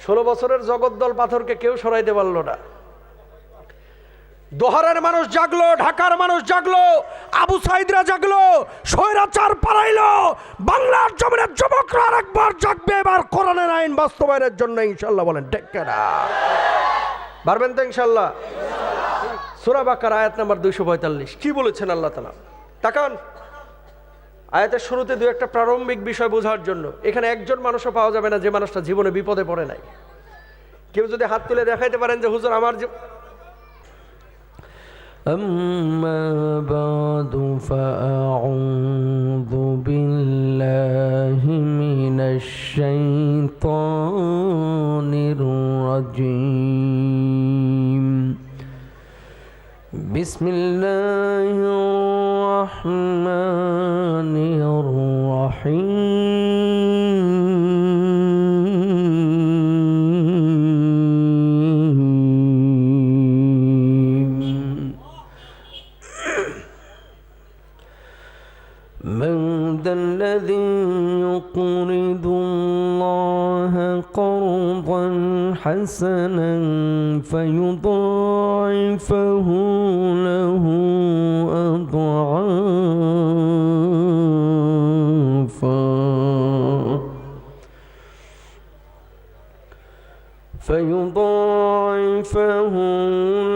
16 বছরের জগদ্দল পাথরকে কেউ সরাইতে পারলো না। দোহারের মানুষ জাগলো, ঢাকার মানুষ জাগলো, আবু সাইদরা জাগলো, স্বৈরাচার পালাইলো। বাংলার জমিনের যুবকরা আরেকবার জাগবে, এবার কোরআনের আইন বাস্তবায়নের জন্য ইনশাআল্লাহ। বলেন ঠিক কিনা? পারবেন তো ইনশাআল্লাহ? সূরা বাকারা আয়াত নাম্বার 245 কি বলেছেন আল্লাহ তাআলা? তাকান আয়াতের শুরুতে দু একটা প্রারম্ভিক বিষয় বোঝার জন্য। এখানে একজন মানুষও পাওয়া যাবে না যে মানুষটা জীবনে বিপদে পড়ে নাই। কেউ যদি হাত তুলে দেখাইতে পারেন যে হুজুর আমার أما بعد فأعوذ بالله من الشيطان الرجيم بسم الله الرحمن الرحيم من ذا الذي يقرض الله قرضا حسنا فيضاعفه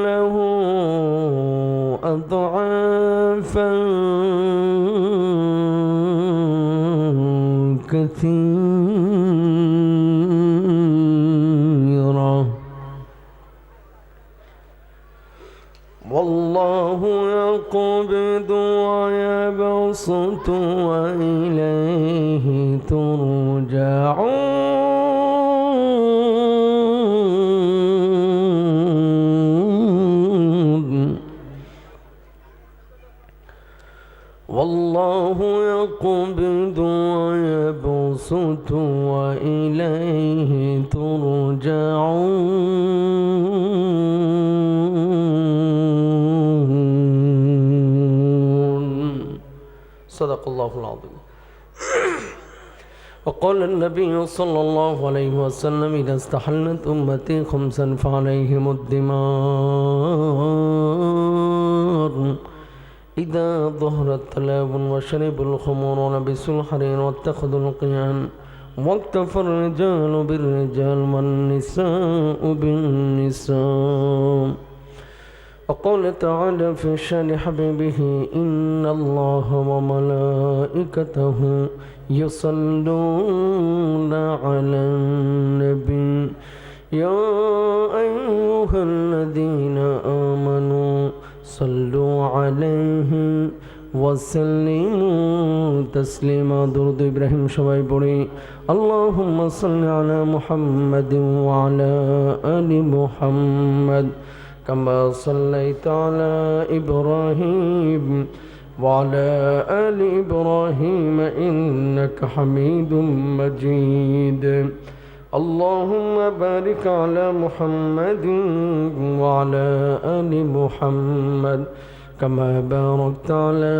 له أضعافا كثيرة والله يقبض ويبسط وإليه ترجعون والله يقبض ويبسط وإليه ترجعون صدق الله العظيم. وقال النبي صلى الله عليه وسلم إذا استحلت أمتي خمسا فعليهم الدمار إذا ظهرت تلاب وشربوا الخمور ولبسوا الحرير واتخذوا القيان واكتفى الرجال بالرجال والنساء بالنساء. وقال تعالى في شان حبيبه إن الله وملائكته يصلون على النبي يا أيها الذين آمنوا صلوا عليه وسلموا تسليما. درود إبراهيم সবাই পড়ি اللهم صل على محمد وعلى آل محمد كما صليت على إبراهيم وعلى آل إبراهيم إنك حميد مجيد. اللهم بارك على محمد وعلى آل محمد كما باركت على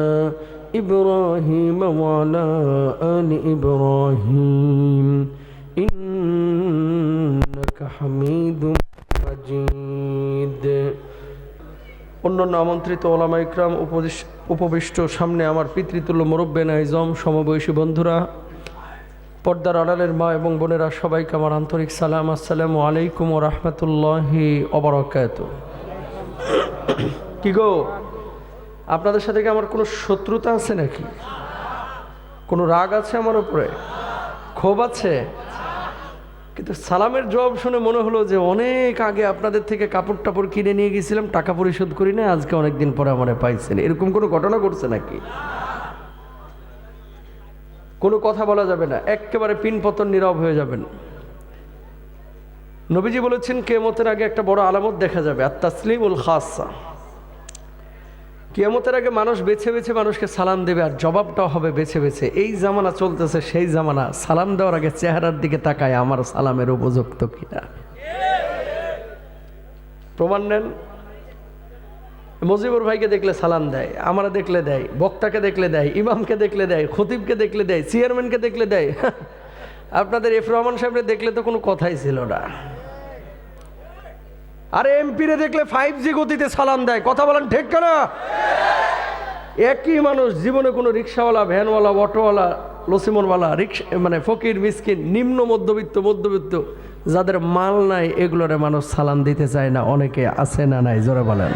إبراهيم وعلى آل إبراهيم إنك حميد مجيد. অন্যান্য আমন্ত্রিত ওলামা ইকরাম, উপবিষ্ট সামনে আমার পিতৃতুল্য মুরব্বিয়ান আইজম, সমবয়সী বন্ধুরা, পর্দার আড়ালের মা এবং বোনেরা, সবাইকে আমার আন্তরিক সালাম। আসসালামু আলাইকুম ওয়া রাহমাতুল্লাহি ওয়া বারাকাতুহু। কি গো, আপনাদের সাথে কি আমার কোনো শত্রুতা আছে নাকি? কোনো রাগ আছে আমার উপরে? ক্ষোভ আছে? কিন্তু সালামের জবাব শুনে মনে হলো যে অনেক আগে আপনাদের থেকে কাপড় টাপড় কিনে নিয়ে গেছিলাম, টাকা পরিশোধ করি না, আজকে অনেকদিন পরে আমারে পাইছেন। এরকম কোনো ঘটনা ঘটছে নাকি? কোনো কথা বলা যাবে না, একেবারে পিনপতন নীরব হয়ে যাবেন। নবীজি বলেছেন কিয়ামতের আগে একটা বড় আলামত দেখা যাবে, আত-তাসলিমুল খাসসা। কিয়ামতের আগে মানুষ বেছে বেছে মানুষকে সালাম দেবে, আর জবাবটাও হবে বেছে বেছে। এই জামানা চলতেছে সেই জামানা, সালাম দেওয়ার আগে চেহারার দিকে তাকায় আমার সালামের উপযুক্ত কিনা। প্রমাণ নেন, মজিবুর ভাইকে দেখলে সালাম দেয়, আমরা দেখলে দেয়, বক্তাকে দেখলে দেয়, ইমামকে দেখলে দেয়, খতিবকে দেখলে দেয়, চেয়ারম্যানকে দেখলে দেয়। আপনাদের এফ রহমান সাহেবরে দেখলে তো কোনো কথাই ছিল না। আরে এমপিরে দেখলে 5G গতিতে সালাম দেয়, কথা বলেন ঠিক না? একই মানুষ জীবনে কোনো রিক্সাওয়ালা, ভ্যানওয়ালা, অটোওয়ালা, লসিমনওয়ালা, রিক্সা মানে ফকির মিসকিন, নিম্ন মধ্যবিত্ত যাদের মাল নাই এগুলোরে মানুষ সালাম দিতে চায় না। অনেকে আছে না নাই? জোরে বলেন।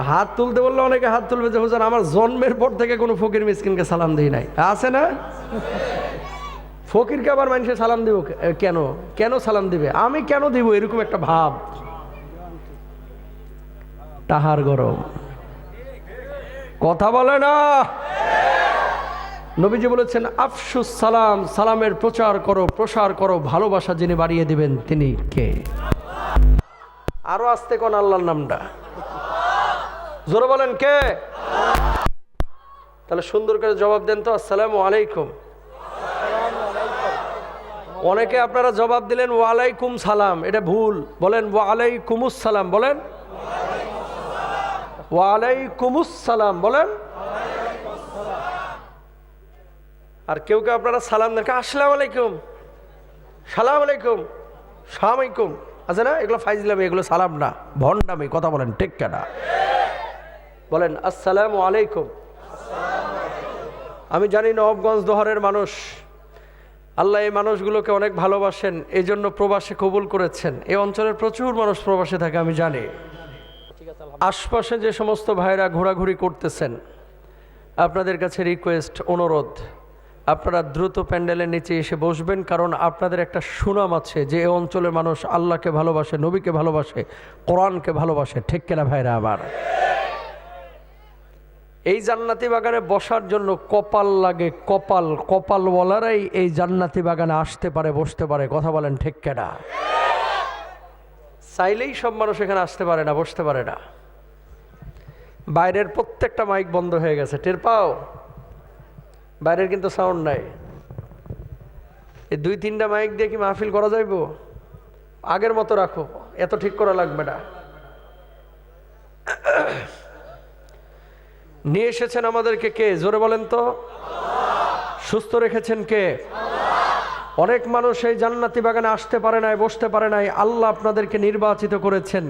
হাত তুলতে বললে অনেকে হাত তুলবে যে হুজুর আমার জন্মের পর থেকে কোনো ফকির মিসকিনকে সালাম দিই নাই। আছে না? ফকিরকে আবার মানুষে সালাম দিব কেন? কেন সালাম দিবে? আমি কেন দিব? এরকম একটা ভাব, তাহার গরম। কথা বলে না। নবীজি বলেছেন আফসুস সালাম, সালামের প্রসার করো, ভালোবাসা যিনি বাড়িয়ে দিবেন তিনি কে? আরো আস্তে কোন আল্লাহর নামটা জোরে বলেন কে? তাহলে সুন্দর করে জবাব দেন তো, আসসালামু আলাইকুম। অনেকে আপনারা জবাব দিলেন ওয়ালাইকুম সালাম, এটা ভুল। বলেন ওয়ালাইকুমুস সালাম, বলেন ওয়ালাইকুমুস সালাম, বলেন। আর কেউ কেউ আপনারা সালাম দেন আসসালামু আলাইকুম, সালাম আলাইকুম, সালাম আলাইকুম, আছে না? এগুলো ফাইজলামি, এগুলো সালাম না, ভণ্ডামি। কথা বলেন ঠিক না? বলেন আসসালামু আলাইকুম। আমি জানি নবাবগঞ্জ দোহারের মানুষ, আল্লাহ এই মানুষগুলোকে অনেক ভালোবাসেন, এই জন্য প্রবাসে কবুল করেছেন। এই অঞ্চলের প্রচুর মানুষ প্রবাসে থাকে, আমি জানি। আশপাশে যে সমস্ত ভাইরা ঘোরাঘুরি করতেছেন, আপনাদের কাছে রিকোয়েস্ট, অনুরোধ, আপনারা দ্রুত প্যান্ডেলের নিচে এসে বসবেন। কারণ আপনাদের একটা সুনাম আছে যে এই অঞ্চলের মানুষ আল্লাহকে ভালোবাসে, নবীকে ভালোবাসে, কোরআনকে ভালোবাসে। ঠিক কিনা ভাইরা? আবার এই জান্নাতি বাগানে বসার জন্য কপাল লাগে, কপালওয়ালারাই এই জান্নাতি বাগানে আসতে পারে, বসতে পারে। কথা বলেন ঠিক কিনা? চাইলেই সব মানুষ এখানে আসতে পারে না, বসতে পারে না। বাইরের প্রত্যেকটা মাইক বন্ধ হয়ে গেছে, টের পাও? বাইরের কিন্তু সাউন্ড নাই। এই 2-3টা মাইক দিয়ে কি মাহফিল করা যাইব? আগের মতো রাখো, এত ঠিক করা লাগবে না। নিয়ে এসেছেন আমাদেরকে কে? জোরে বলেন তো। সুস্থ রেখেছেন কে? অনেক মানুষ এই জান্নাতি বাগানে আসতে পারে নাই, বসতে পারে নাই। আল্লাহ আপনাদেরকে নির্বাচিত করেছেন।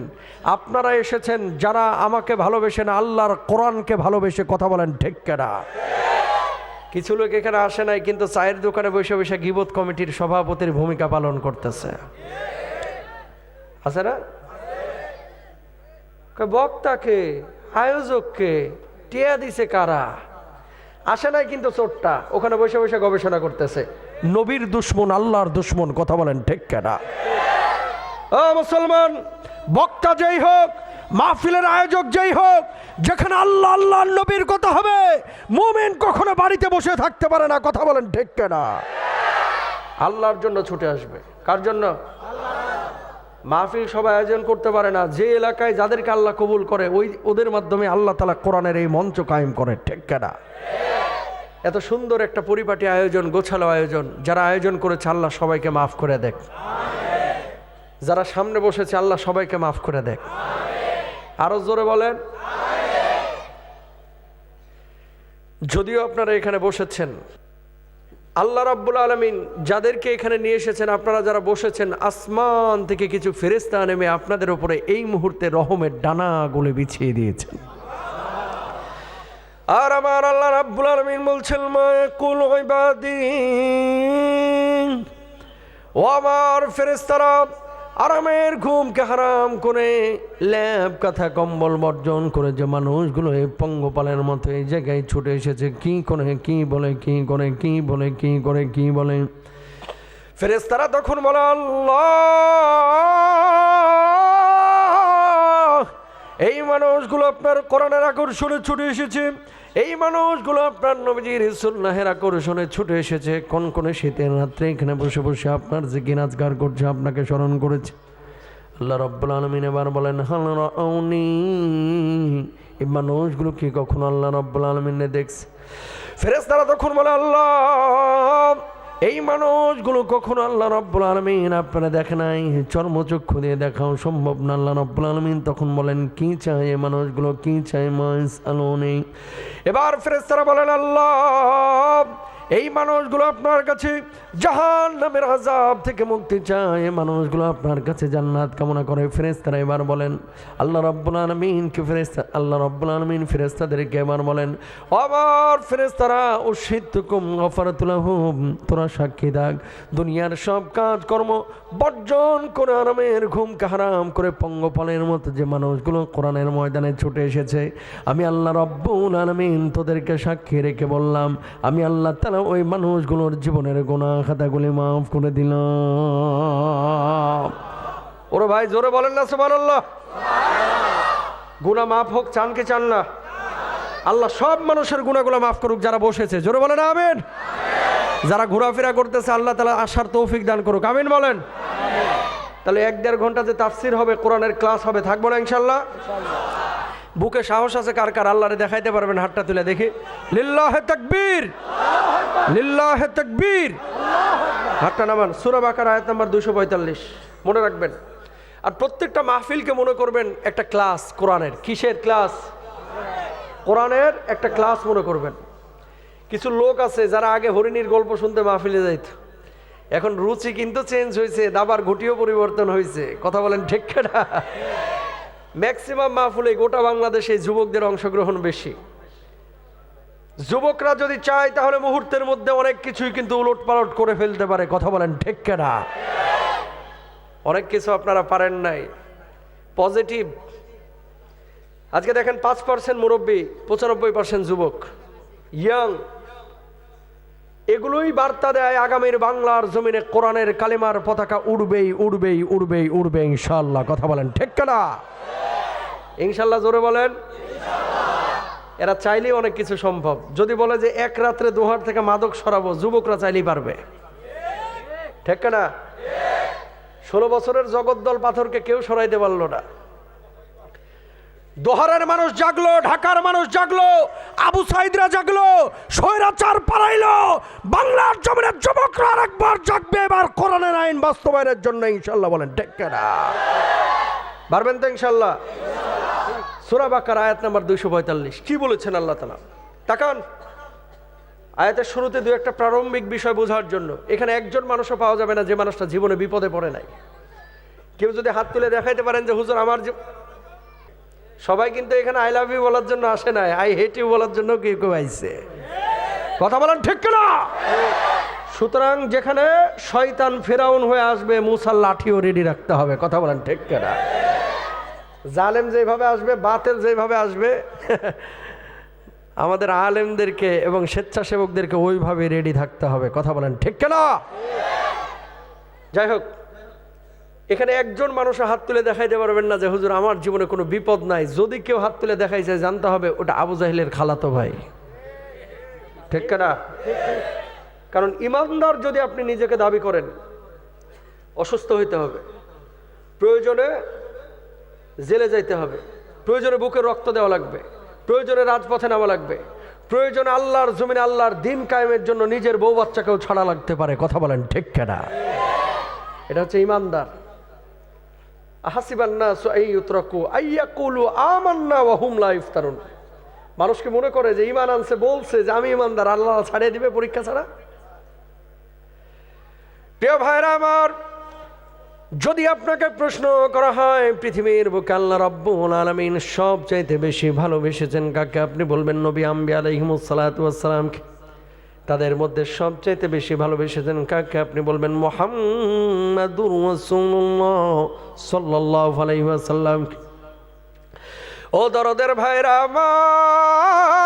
আপনারা এসেছেন যারা আমাকে ভালোবেসেন, আল্লাহর কোরআনকে ভালোবেসে। কথা বলেন ঠিক কিনা? কিছু লোক এখানে আসে নাই, কিন্তু চায়ের দোকানে বসে বসে গীবত কমিটির সভাপতির ভূমিকা পালন করতেছে, আছে না? বক্তাকে, আয়োজককে টিয়া দিছে কারা? আসে নাই কিন্তু চোরটা ওখানে বসে বসে গবেষণা করতেছে। নবীর দুশ্মন, আল্লাহর দুশ্মন। কথা বলেন ঠিক কিনা? ও মুসলমান, বক্তা যেই হোক, মাহফিলের আয়োজক যেই হোক, যেখানে আল্লাহ আল্লাহর নবীর কথা হবে, মুমিন কখনো বাড়িতে বসে থাকতে পারে না। কথা বলেন ঠিক কিনা? আল্লাহর জন্য ছুটে আসবে। কার জন্য? মাহফিল সবাই আয়োজন করতে পারে না। যে এলাকায় যাদেরকে আল্লাহ কবুল করে ওদের মাধ্যমে আল্লাহ তাআলা কোরআনের এই মঞ্চ কায়েম করে। ঠিক কিনা? এত সুন্দর একটা পরিপাটি আয়োজন, গোছালো আয়োজন, যারা আয়োজন করেছে আল্লাহ সবাইকে মাফ করে দেখ। যারা সামনে বসেছে আল্লাহ সবাইকে মাফ করে দেখ। আরো জোরে বলেন। যদিও আপনারা এখানে বসেছেন, আল্লাহ রাব্বুল আলামিন যাদেরকে এখানে নিয়ে এসেছেন, আপনারা যারা বসেছেন, আসমান থেকে কিছু ফেরেশতা নেমে আপনাদের উপরে এই মুহূর্তে রহমের ডানাগুলো বিছিয়ে দিয়েছেন। আর আমার আল্লাহ রাব্বুল আলামিন বলছেন, মা কুল ইবাদি, ও আমার ফেরেশতারা, আরামের ঘুমকে হারাম করে ল্যাব কাঁথা কম্বল বর্জন করে যে মানুষগুলো এই পঙ্গপালের মতো এই জায়গায় ছুটে এসেছে, কি করে কি বলে, কি করে কি বলে, কি করে কি বলে, ফেরেশতারা তখন বলে আল্লাহ, এই মানুষগুলো আপনার কোরআনের আকর্ষণে ছুটে এসেছে, এই মানুষগুলো আপনার নবীজির সুন্নাহের আকর্ষণে ছুটে এসেছে। কোন শীতের রাত্রে এখানে বসে বসে আপনার যে গিনাজগার করছে, আপনাকে স্মরণ করেছে। আল্লাহ রাব্বুল আলামিন এবার বলেন, হাল রাউনি, এই মানুষগুলো কি কখনো আল্লাহ রাব্বুল আলামিনে দেখছে? ফেরেশতারা তখন বলে আল্লাহ, এই মানুষগুলো কখনো আল্লাহ রাব্বুল আলামিন আপনারা দেখে নাই, চর্মচক্ষু দিয়ে দেখাও সম্ভব না। আল্লাহ রাব্বুল আলামিন তখন বলেন, কি চাই এই মানুষগুলো, কি চাই? মাস আলোনি। এবার ফেরেশতারা বলেন আল্লাহ, এই মানুষগুলো আপনার কাছে জাহান্নামের আযাব থেকে মুক্তি চায়, এই মানুষগুলো আপনার কাছে জান্নাত কামনা করে। ফেরেশতারা এবার বলেন আল্লাহ রাব্বুল আলামিন কি ফেরেশতা, আল্লাহ রাব্বুল আলামিন ফেরেশতাদেরকে এবার বলেন আমার ফেরেশতারা উশহিদতুকুম গফারাতু লাহুম, তোরা সাক্ষী থাক দুনিয়ার সব কাজ কর্ম বর্জন করে আরামের ঘুমকে হারাম করে পঙ্গপালের মতো যে মানুষগুলো কোরআনের ময়দানে ছুটে এসেছে, আমি আল্লাহ রাব্বুল আলামিন তোদেরকে সাক্ষী রেখে বললাম আমি আল্লাহ তাআলা ওই মানুষগুলোর জীবনের গুনাহ খাতাগুলি মাফ করে দিলাম। ওরে ভাই জোরে বলেন না সুবহানাল্লাহ। গুনাহ মাফ হোক চান কি চান না? আল্লাহ সব মানুষের গুনাহগুলো মাফ করুক যারা বসেছে, জোরে বলেন আমিন। যারা ঘোরাফেরা করতেছে আল্লাহ তাআলা আসার তৌফিক দান করুক, আমিন বলেন। তাহলে 1-1.5 ঘন্টা যে তাফসির হবে, কোরআনের ক্লাস হবে, থাকবো না ইনশাআল্লাহ? বুকে সাহস আছে কার কার আল্লাহরে দেখাইতে পারবেন? হাতটা তুলে দেখি। লিল্লাহে তাকবীর, লিল্লাহে তাকবীর। হাতটা নামান। সূরা বাকারা আয়াত নাম্বার 245 মনে রাখবেন। আর প্রত্যেকটা মাহফিলকে মনে করবেন একটা ক্লাস কোরআনের। কিসের ক্লাস? কোরআনের একটা ক্লাস মনে করবেন। কিছু লোক আছে যারা আগে হরিণীর গল্প শুনতে মাহফিলে যাইত, এখন রুচি কিন্তু চেঞ্জ হয়েছে, দাবার ঘটিও পরিবর্তন হয়েছে, কথা বলেন ঠিক না? ম্যাক্সিমাম মাহফিলে গোটা বাংলাদেশে যুবকদের অংশগ্রহণ বেশি। যুবকরা যদি চায় তাহলে মুহূর্তের মধ্যে অনেক কিছুই কিন্তু উলট পালট করে ফেলতে পারে, কথা বলেন ঠিক না? অনেক কিছু আপনারা পারেন নাই। পজিটিভ। আজকে দেখেন 5% মুরব্বী, 95% যুবক, ইয়াং। এগুলোই বার্তা দেয় আগামীর বাংলার জমিনে কোরআনের কালিমার পতাকা উড়বেই উড়বেই উড়বেই উড়বে ইনশাআল্লাহ, কথা বলেন ঠিক না? ইনশাআল্লাহ জোরে বলেন। এরা চাইলেই অনেক কিছু সম্ভব। যদি বলে যে এক রাত্রে দোহার থেকে মাদক সরাবো, যুবকরা চাইলেই পারবে, ঠিক না? 16 বছরের জগদ্দল পাথরকে কেউ সরাইতে পারলো না। দোহারের মানুষ জাগলো, ঢাকার মানুষ জাগলো, আবু সাইদরা জাগলো, স্বৈরাচার পালাইলো, বাংলার জমিনের যুবকরা আরেকবার জাগবে এবার কোরআনের আইন বাস্তবায়নের জন্য ইনশাআল্লাহ, বলেন ঠিক না? পারবেন তো ইনশাআল্লাহ? সূরা বাকারা আয়াত নাম্বার 245 কি বলেছেন আল্লাহ তাআলা? তাকান আয়াতের শুরুতে দুই একটা প্রারম্ভিক বিষয় বোঝার জন্য। এখানে একজন মানুষও পাওয়া যাবে না যে মানুষটা জীবনে বিপদে পড়ে নাই। কেউ যদি হাত তুলে দেখাইতে পারেন যে হুজুর আমার, সবাই কিন্তু এখানে আই লাভ ইউ বলার জন্য আসে নাই, আই হেট ইউ বলার জন্য কেউ কেউ আইছে, কথা বলেন ঠিক না? সুতরাং যেখানে শয়তান ফেরাউন হয়ে আসবে, মুসার লাঠিও রেডি রাখতে হবে, কথা বলেন ঠিক না? জালেম যেভাবে আসবে, বাতিল যেভাবে আসবে, আমাদের আলেমদেরকে এবং স্বেচ্ছাসেবকদেরকে ওইভাবে রেডি থাকতে হবে, কথা বলেন ঠিক না? যাই হোক, এখানে একজন মানুষ হাত তুলে দেখাইতে পারবেন না যে হুজুর আমার জীবনে কোনো বিপদ নাই। যদি কেউ হাত তুলে দেখাইছে জানতে হবে ওটা আবু জাহিলের খালাতো ভাই, ঠিক না? কারণ ইমানদার যদি আপনি নিজেকে দাবি করেন, অসুস্থ হইতে হবে, প্রয়োজনে জেলে যাইতে হবে, প্রয়োজনে বুকে রক্ত দেওয়া লাগবে, প্রয়োজনে রাজপথে নামা লাগবে, প্রয়োজনে আল্লাহর জমিনে আল্লাহর দিন কায়েমের জন্য নিজের বউ বাচ্চাকেও ছাড়া লাগতে পারে, কথা বলেন ঠিক না? এটা হচ্ছে ইমানদার। আহাসিবান নাসু আইয়ুতরাকু আইয়াকুলু আমান্না ওয়া হুম লা ইফতারুন। মানুষকে মনে করে যে ঈমান আনছে, বলছে যে আমি ইমানদার, আল্লাহ ছাড়িয়ে দিবে পরীক্ষা ছাড়া। প্রিয় ভাইরা আমার, যদি আপনাকে প্রশ্ন করা হয় পৃথিবীর বুকে আল্লাহ রাব্বুল আলামিন সবচাইতে বেশি ভালোবেসেছেন কাকে, আপনি বলবেন নবী আম্বিয়া আলাইহিমুস সালাতু ওয়াস সালামকে। তাদের মধ্যে সবচাইতে বেশি ভালোবেসেছেন কাকে, আপনি বলবেন মুহাম্মাদুর রাসূলুল্লাহ সাল্লাল্লাহু আলাইহি ওয়াসাল্লাম। ও দরদের ভাইরা আমার,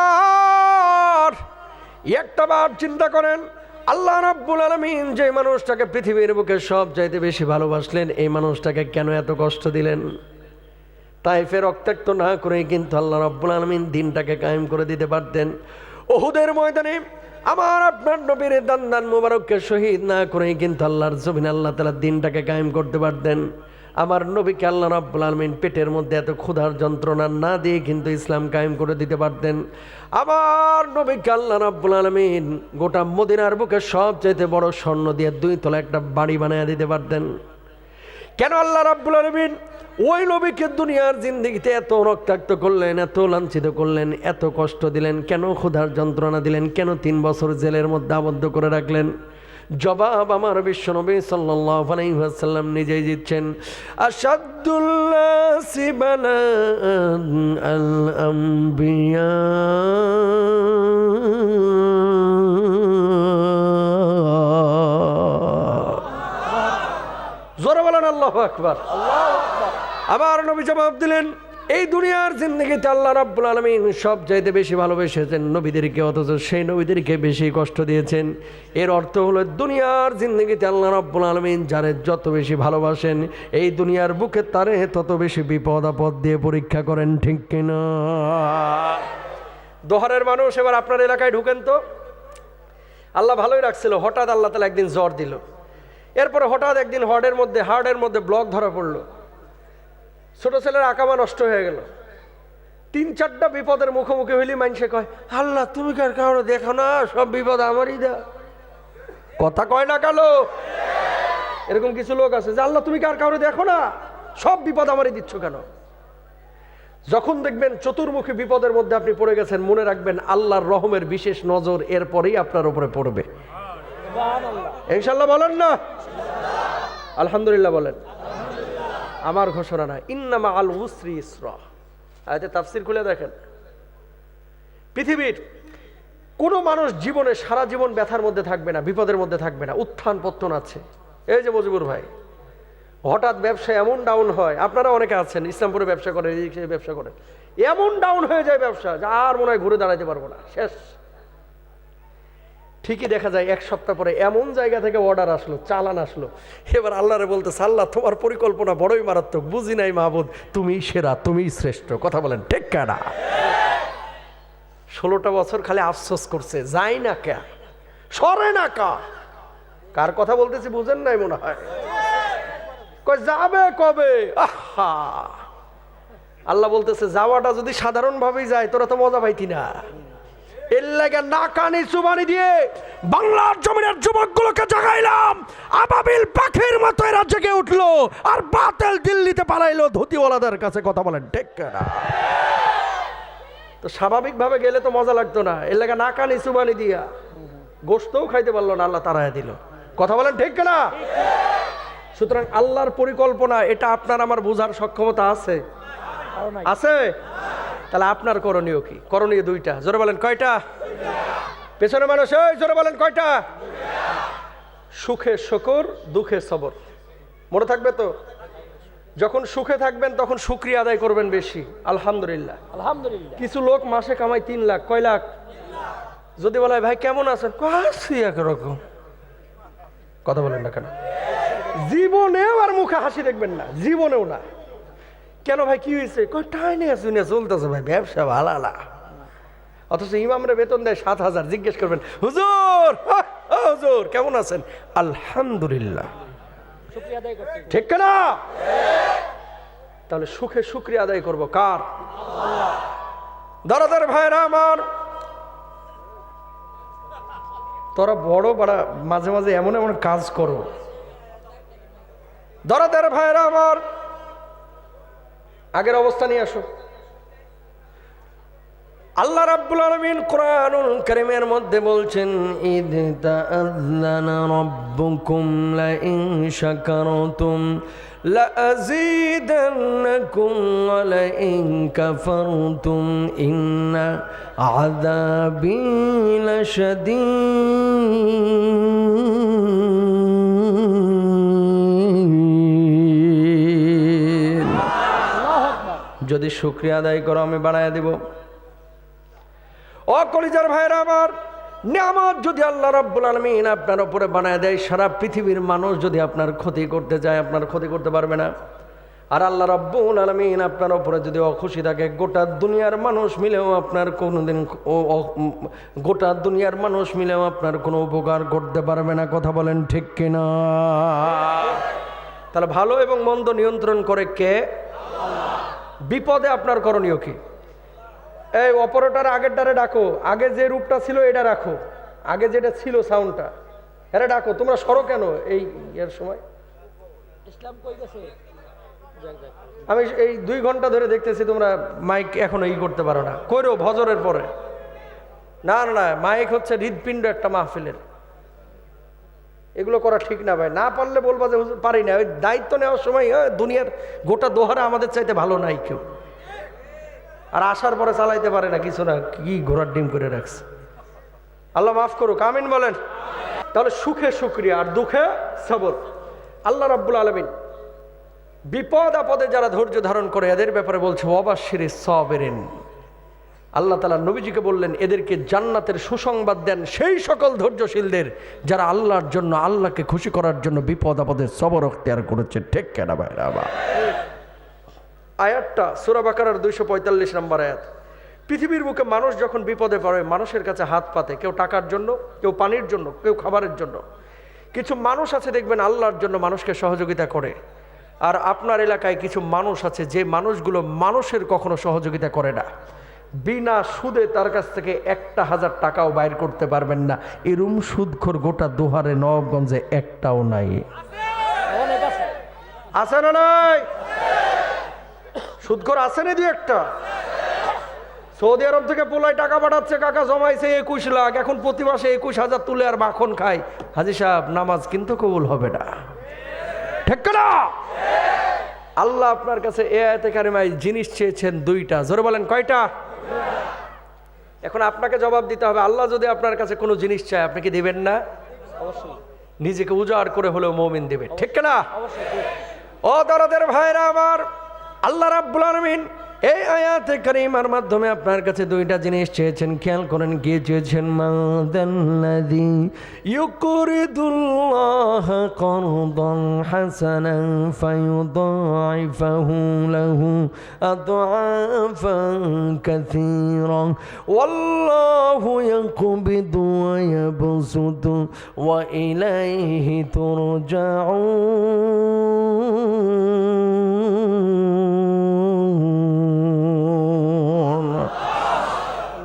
একটাবার চিন্তা করেন, আল্লাহ রাব্বুল আলামিন যে মানুষটাকে পৃথিবীর বুকে সবচাইতে বেশি ভালোবাসলেন, এই মানুষটাকে কেন এত কষ্ট দিলেন? তাইফে রক্তাক্ত না করে কিন্তু আল্লাহ রাব্বুল আলামিন দিনটাকে কায়েম করে দিতে পারতেন। উহুদের ময়দানে আমার আপনার নবীর দান মুবারককে শহীদ না করে কিন্তু আল্লাহর জমিনে আল্লাহ তাআলা দিনটাকে কায়েম করতে পারতেন। আমার নবীকে আল্লাহ রাব্বুল আলামিন পেটের মধ্যে এত ক্ষুধার যন্ত্রণা না দিয়ে কিন্তু ইসলাম কায়েম করে দিতে পারতেন। আমার নবীকে আল্লাহ রাব্বুল আলামিন গোটা মদিনার বুকে সবচাইতে বড় স্বর্ণ দিয়ে 2 তলা একটা বাড়ি বানিয়ে দিতে পারতেন। কেন আল্লাহ রাব্বুল আলামিন ওই নবীকে দুনিয়ার জিন্দেগিতে এত রক্তাক্ত করলেন, এত লাঞ্ছিত করলেন, এত কষ্ট দিলেন, কেন ক্ষুধার যন্ত্রণা দিলেন, কেন 3 বছর জেলের মধ্যে আবদ্ধ করে রাখলেন? জবাব আমার বিশ্বনবী সাল্লাল্লাহু আলাইহি ওয়াসাল্লাম নিজেই দিচ্ছেন। আশাদুল্লাসি বালাআন আল আম্বিয়া, জোরে বলেন আল্লাহু আকবার। আবার নবী জবাব দিলেন, এই দুনিয়ার জিন্দেগিতে আল্লাহ রাব্বুল আলামিন সব চাইতে বেশি ভালোবেসেছেন নবীদেরকে, অথচ সেই নবীদেরকে বেশি কষ্ট দিয়েছেন। এর অর্থ হলো দুনিয়ার জিন্দেগিতে আল্লাহ রাব্বুল আলামিন যারে যত বেশি ভালোবাসেন, এই দুনিয়ার বুকে তারে তত বেশি বিপদ আপদ দিয়ে পরীক্ষা করেন, ঠিক কিনা? দোহারের মানুষ এবার আপনার এলাকায় ঢুকেন তো। আল্লাহ ভালোই রাখছিল, হঠাৎ আল্লাহ তাআলা একদিন জ্বর দিল। এরপরে হঠাৎ একদিন হার্টের মধ্যে ব্লক ধরা পড়লো। ছোট ছেলের আকামা নষ্ট হয়ে গেল। 3-4টা বিপদের মুখোমুখি হইলি মানুষে কয়, আল্লাহ তুমি কার কারো দেখো না, সব বিপদ আমারই দা। কথা কয় না কালো? এরকম কিছু লোক আছে যে আল্লাহ তুমি কার কারো দেখো না, সব বিপদ আমারই দিচ্ছ কেন? যখন দেখবেন চতুর্মুখী বিপদের মধ্যে আপনি পড়ে গেছেন, মনে রাখবেন আল্লাহর রহমের বিশেষ নজর এরপরেই আপনার উপরে পড়বে। ইনশাআল্লাহ বলেন না? আলহামদুলিল্লাহ বলেন। আমার ঘোষণা না, ইন্নামা আল উসরি ইসরা। আয়াতে তাফসীর খুলে দেখেন। পৃথিবীর কোনো মানুষ জীবনে সারা জীবন ব্যথার মধ্যে থাকবে না, বিপদের মধ্যে থাকবে না। উত্থান পতন আছে। এই যে মজিবুর ভাই, হঠাৎ ব্যবসা এমন ডাউন হয়, আপনারা অনেকে আছেন ইসলামপুরে ব্যবসা করেন, এদিকে ব্যবসা করেন, এমন ডাউন হয়ে যায় ব্যবসা যে আর মনে হয় ঘুরে দাঁড়াতে পারবো না, শেষ। ঠিকই দেখা যায় 1 সপ্তাহ পরে এমন জায়গা থেকে অর্ডার আসলো, চালান আসলো। এবার আল্লাহরে বলতেছে, আল্লাহ তোমার পরিকল্পনা বড়ই মারাত্মক, বুঝি নাই মাহবুদ, তুমিই সেরা, তুমিই শ্রেষ্ঠ। কথা বলেন ঠিক কিনা? 16টা বছর খালি আফসোস করছে, যাই না কে, সরে না কা। কার কথা বলতেছি বুঝেন নাই মনে হয়? কই যাবে কবে? আহা, আল্লাহ বলতেছে যাওয়াটা যদি সাধারণ ভাবেই যায় তোরা তো মজা পাইতি না। এর লাগে নাকানি চুবানি দিয়ে বাংলার জমিনের যুবকগুলোকে জাগাইলাম, আবাবিল পাখির মতো এরা জেগে উঠলো, আর বাতিল দিল্লিতে পালাইলো ধুতিওয়ালাদের কাছে। কথা বলেন ঠিক কিনা? তো স্বাভাবিকভাবে গেলে তো মজা লাগতো না, এর লাগে নাকানি চুবানি দিয়া গোশতও খাইতে পারলো না, আল্লাহ তাড়ায় দিল। কথা বলেন ঠিক কিনা? সুতরাং আল্লাহর পরিকল্পনা এটা আপনার আমার বোঝার সক্ষমতা আছে? আছে? তাহলে আপনার করণীয় কি? করণীয় 2টা। জোরে বলেন কয়টা? পেছনে মানুষ, ওই জোরে বলেন কয়টা? সুখে শুকর, দুঃখে সবর। মনে থাকবে তো? যখন সুখে থাকবেন তখন শুকরিয়া আদায় করবেন বেশি, আলহামদুলিল্লাহ। আলহামদুলিল্লাহ। কিছু লোক মাসে কামায় 3 লাখ। কয় লাখ? যদি বলে ভাই কেমন আছেন, আছি একরকম। কথা বলেন না কেন? জীবনেও আর মুখে হাসি দেখবেন না, জীবনেও না। কেন ভাই কি হয়েছে? টাইনে শুনে চলতেছে ভাই, ব্যবসা ভালো না। অথচ ইমামরা বেতন দেয় 7,000। জিজ্ঞেস করবেন, হুজুর হুজুর কেমন আছেন? আলহামদুলিল্লাহ। ঠিক না? তাহলে সুখে শুকরিয়া আদায় করব কার? দাদাদের ভাইরা আমার, তোরা বড় বড় মাঝে মাঝে এমন এমন কাজ করো। দাদাদের ভাইরা আমার, আগের অবস্থা নিয়ে আসো। আল্লাহ রাব্বুল আলামিন কোরআনুল কারীমের মধ্যে বলছেন, ইদ তাআযানা রাব্বুকুম লা ইন শাকারতুম লা আযীদান্নাকুম ওয়া লা ইন কাফারতুম ইন্না আযাবী লাশাদীদ। যদি শুকরিয়া আদায় করো আমি বাড়াইয়া দিব। ও কলিজার ভাইরা আমার, নিয়ামত যদি আল্লাহ রাব্বুল আলামিন আপনার উপরে বানায় দেয়, সারা পৃথিবীর মানুষ যদি আপনার ক্ষতি করতে চায় আপনার ক্ষতি করতে পারবে না। আর আল্লাহ রাব্বুল আলামিন আপনার উপরে যদি অখুশি থাকে, গোটা দুনিয়ার মানুষ মিলেও আপনার কোনোদিন গোটা দুনিয়ার মানুষ মিলেও আপনার কোনো উপকার করতে পারবে না। কথা বলেন ঠিক কিনা? তাহলে ভালো এবং মন্দ নিয়ন্ত্রণ করে কে? বিপদে আপনার করণীয় কি? এই অপারেটর আগের ডারে ডাকো, আগে যে রূপটা ছিল এটা রাখো, আগে যেটা ছিল সাউন্ডটা এরা ডাকো। তোমরা সরো কেন এই এর সময়? ইসলাম কই গেছে? আমি এই 2 ঘন্টা ধরে দেখতেছি তোমরা মাইক এখনো করতে পারো না, কইরো ভজরের পরে। না না না, মাইক হচ্ছে হৃদপিণ্ড একটা মাহফিলের, এগুলো করা ঠিক না ভাই। না পারলে বলবা যে হুজুর পারি না। ওই দায়িত্ব নেওয়ার সময় দুনিয়ার গোটা দোহারা আমাদের চাইতে ভালো নাই কেউ, আর আসার পরে চালাইতে পারে না কিছু না, কি ঘোড়ার ডিম করে রাখছে। আল্লাহ মাফ করুক, আমিন বলেন। তাহলে সুখে শুকরিয়া আর দুঃখে সবর। আল্লাহ রাব্বুল আলামিন বিপদ আপদে যারা ধৈর্য ধারণ করে এদের ব্যাপারে বলছে ওয়াবাশশিরিস সাবিরিন। আল্লাহ তাআলা নবীজিকে বললেন এদেরকে জান্নাতের সুসংবাদ দেন সেই সকল ধৈর্যশীলদের যারা আল্লাহর জন্য, আল্লাহকে খুশি করার জন্য বিপদ আপদে সবর এখতিয়ার করেছে। ঠিক কেনা ভাইরা? আয়াতটা সূরা বাকারার 245 নম্বর আয়াত। পৃথিবীর বুকে মানুষ যখন বিপদে পড়ে মানুষের কাছে হাত পাতে, কেউ টাকার জন্য, কেউ পানির জন্য, কেউ খাবারের জন্য। কিছু মানুষ আছে দেখবেন আল্লাহর জন্য মানুষকে সহযোগিতা করে, আর আপনার এলাকায় কিছু মানুষ আছে যে মানুষগুলো মানুষের কখনো সহযোগিতা করে না। বিনা সুদে তার কাছ থেকে 1000 টাকাও বাইর করতে পারবেন না, এরম সুদখোর গোটা দোহারে নবাবগঞ্জে একটাও নাই। আছে না নাই? সুদখোর আছে না 2-1টা? সৌদি আরব থেকে পোলায় টাকা পাঠাচ্ছে, কাকা জমাইছে 21 লাখ, এখন প্রতি মাসে 21,000 তুলে আর মাখন খায়। হাজী সাহেব, নামাজ কিন্তু কবুল হবে না। ঠিক না? আল্লাহ আপনার কাছে এ আয়াতে কারিমায় জিনিস চেয়েছেন 2টা। জোরে বলেন কয়টা? এখন আপনাকে জবাব দিতে হবে। আল্লাহ যদি আপনার কাছে কোনো জিনিস চায় আপনি কি দিবেন না? অবশ্যই। নিজেকে উজাড় করে হলেও মুমিন দিবে। ঠিক না? ও দরদের ভাইরা আমার, আল্লাহ রাব্বুল আলামিন এই আয়াতে কারিমার মাধ্যমে আপনার কাছে 2টা জিনিস চেয়েছেন। খেয়াল করেন কি চেয়েছেন? মাদাল্লাযী ইউকরিদুল্লাহ করদান হাসানান ফায়ুদাইফাহু লাহু আদআফান কাসীরা ওয়াল্লাহু ইয়াকবিদু ওয়া ইয়াবসুতু ওয়া ইলাইহি তুরজাউন।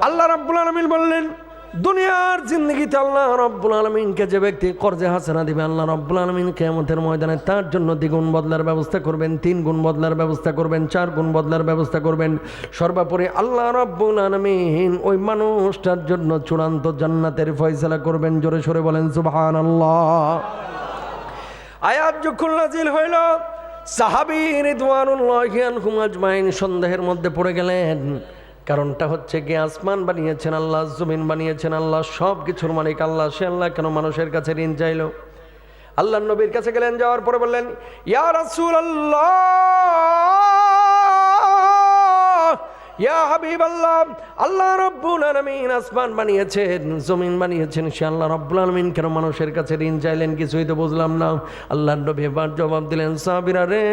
আল্লাহ রাব্বুল আলামিন বললেন দুনিয়ার জিন্দগিতে আল্লাহ রাব্বুল আলামিনকে যে ব্যক্তি কর্জে হাসানা দিবে আল্লাহ রাব্বুল আলামিন কিয়ামতের ময়দানে তার জন্য 2 গুণ বদলার ব্যবস্থা করবেন, 3 গুণ বদলার ব্যবস্থা করবেন, 4 গুণ বদলার ব্যবস্থা করবেন। সর্বোপরি আল্লাহ রাব্বুল আলামিন ওই মানুষটার জন্য চূড়ান্ত জান্নাতের ফয়সালা করবেন। জোরে সরে বলেন সুবহানাল্লাহ। আয়াত যখন নাজিল হইল সাহাবী রিদওয়ানুল্লাহি আনহুম আজমাইন সন্দেহের মধ্যে পড়ে গেলেন। কারণটা হচ্ছে কি, আসমান বানিয়েছেন আল্লাহ, জমিন বানিয়েছেন আল্লাহ, সব কিছুর মালিক আল্লাহ, সে আল্লাহ কেন মানুষের কাছে ঋণ চাইল? আল্লাহ নবীর কাছে গেলেন, যাওয়ার পরে বললেন ইয়া রাসূলুল্লাহ, ইয়া হাবিবাল্লাহ, আল্লাহ রাব্বুল আলামিন আসমান বানিয়েছেন, জমিন বানিয়েছেন, সে আল্লাহ রাব্বুল আলামিন কেন মানুষের কাছে ঋণ চাইলেন? কিছুই তো বুঝলাম না। আল্লাহ নবী এবার জবাব দিলেন, সাহাবীরা রে,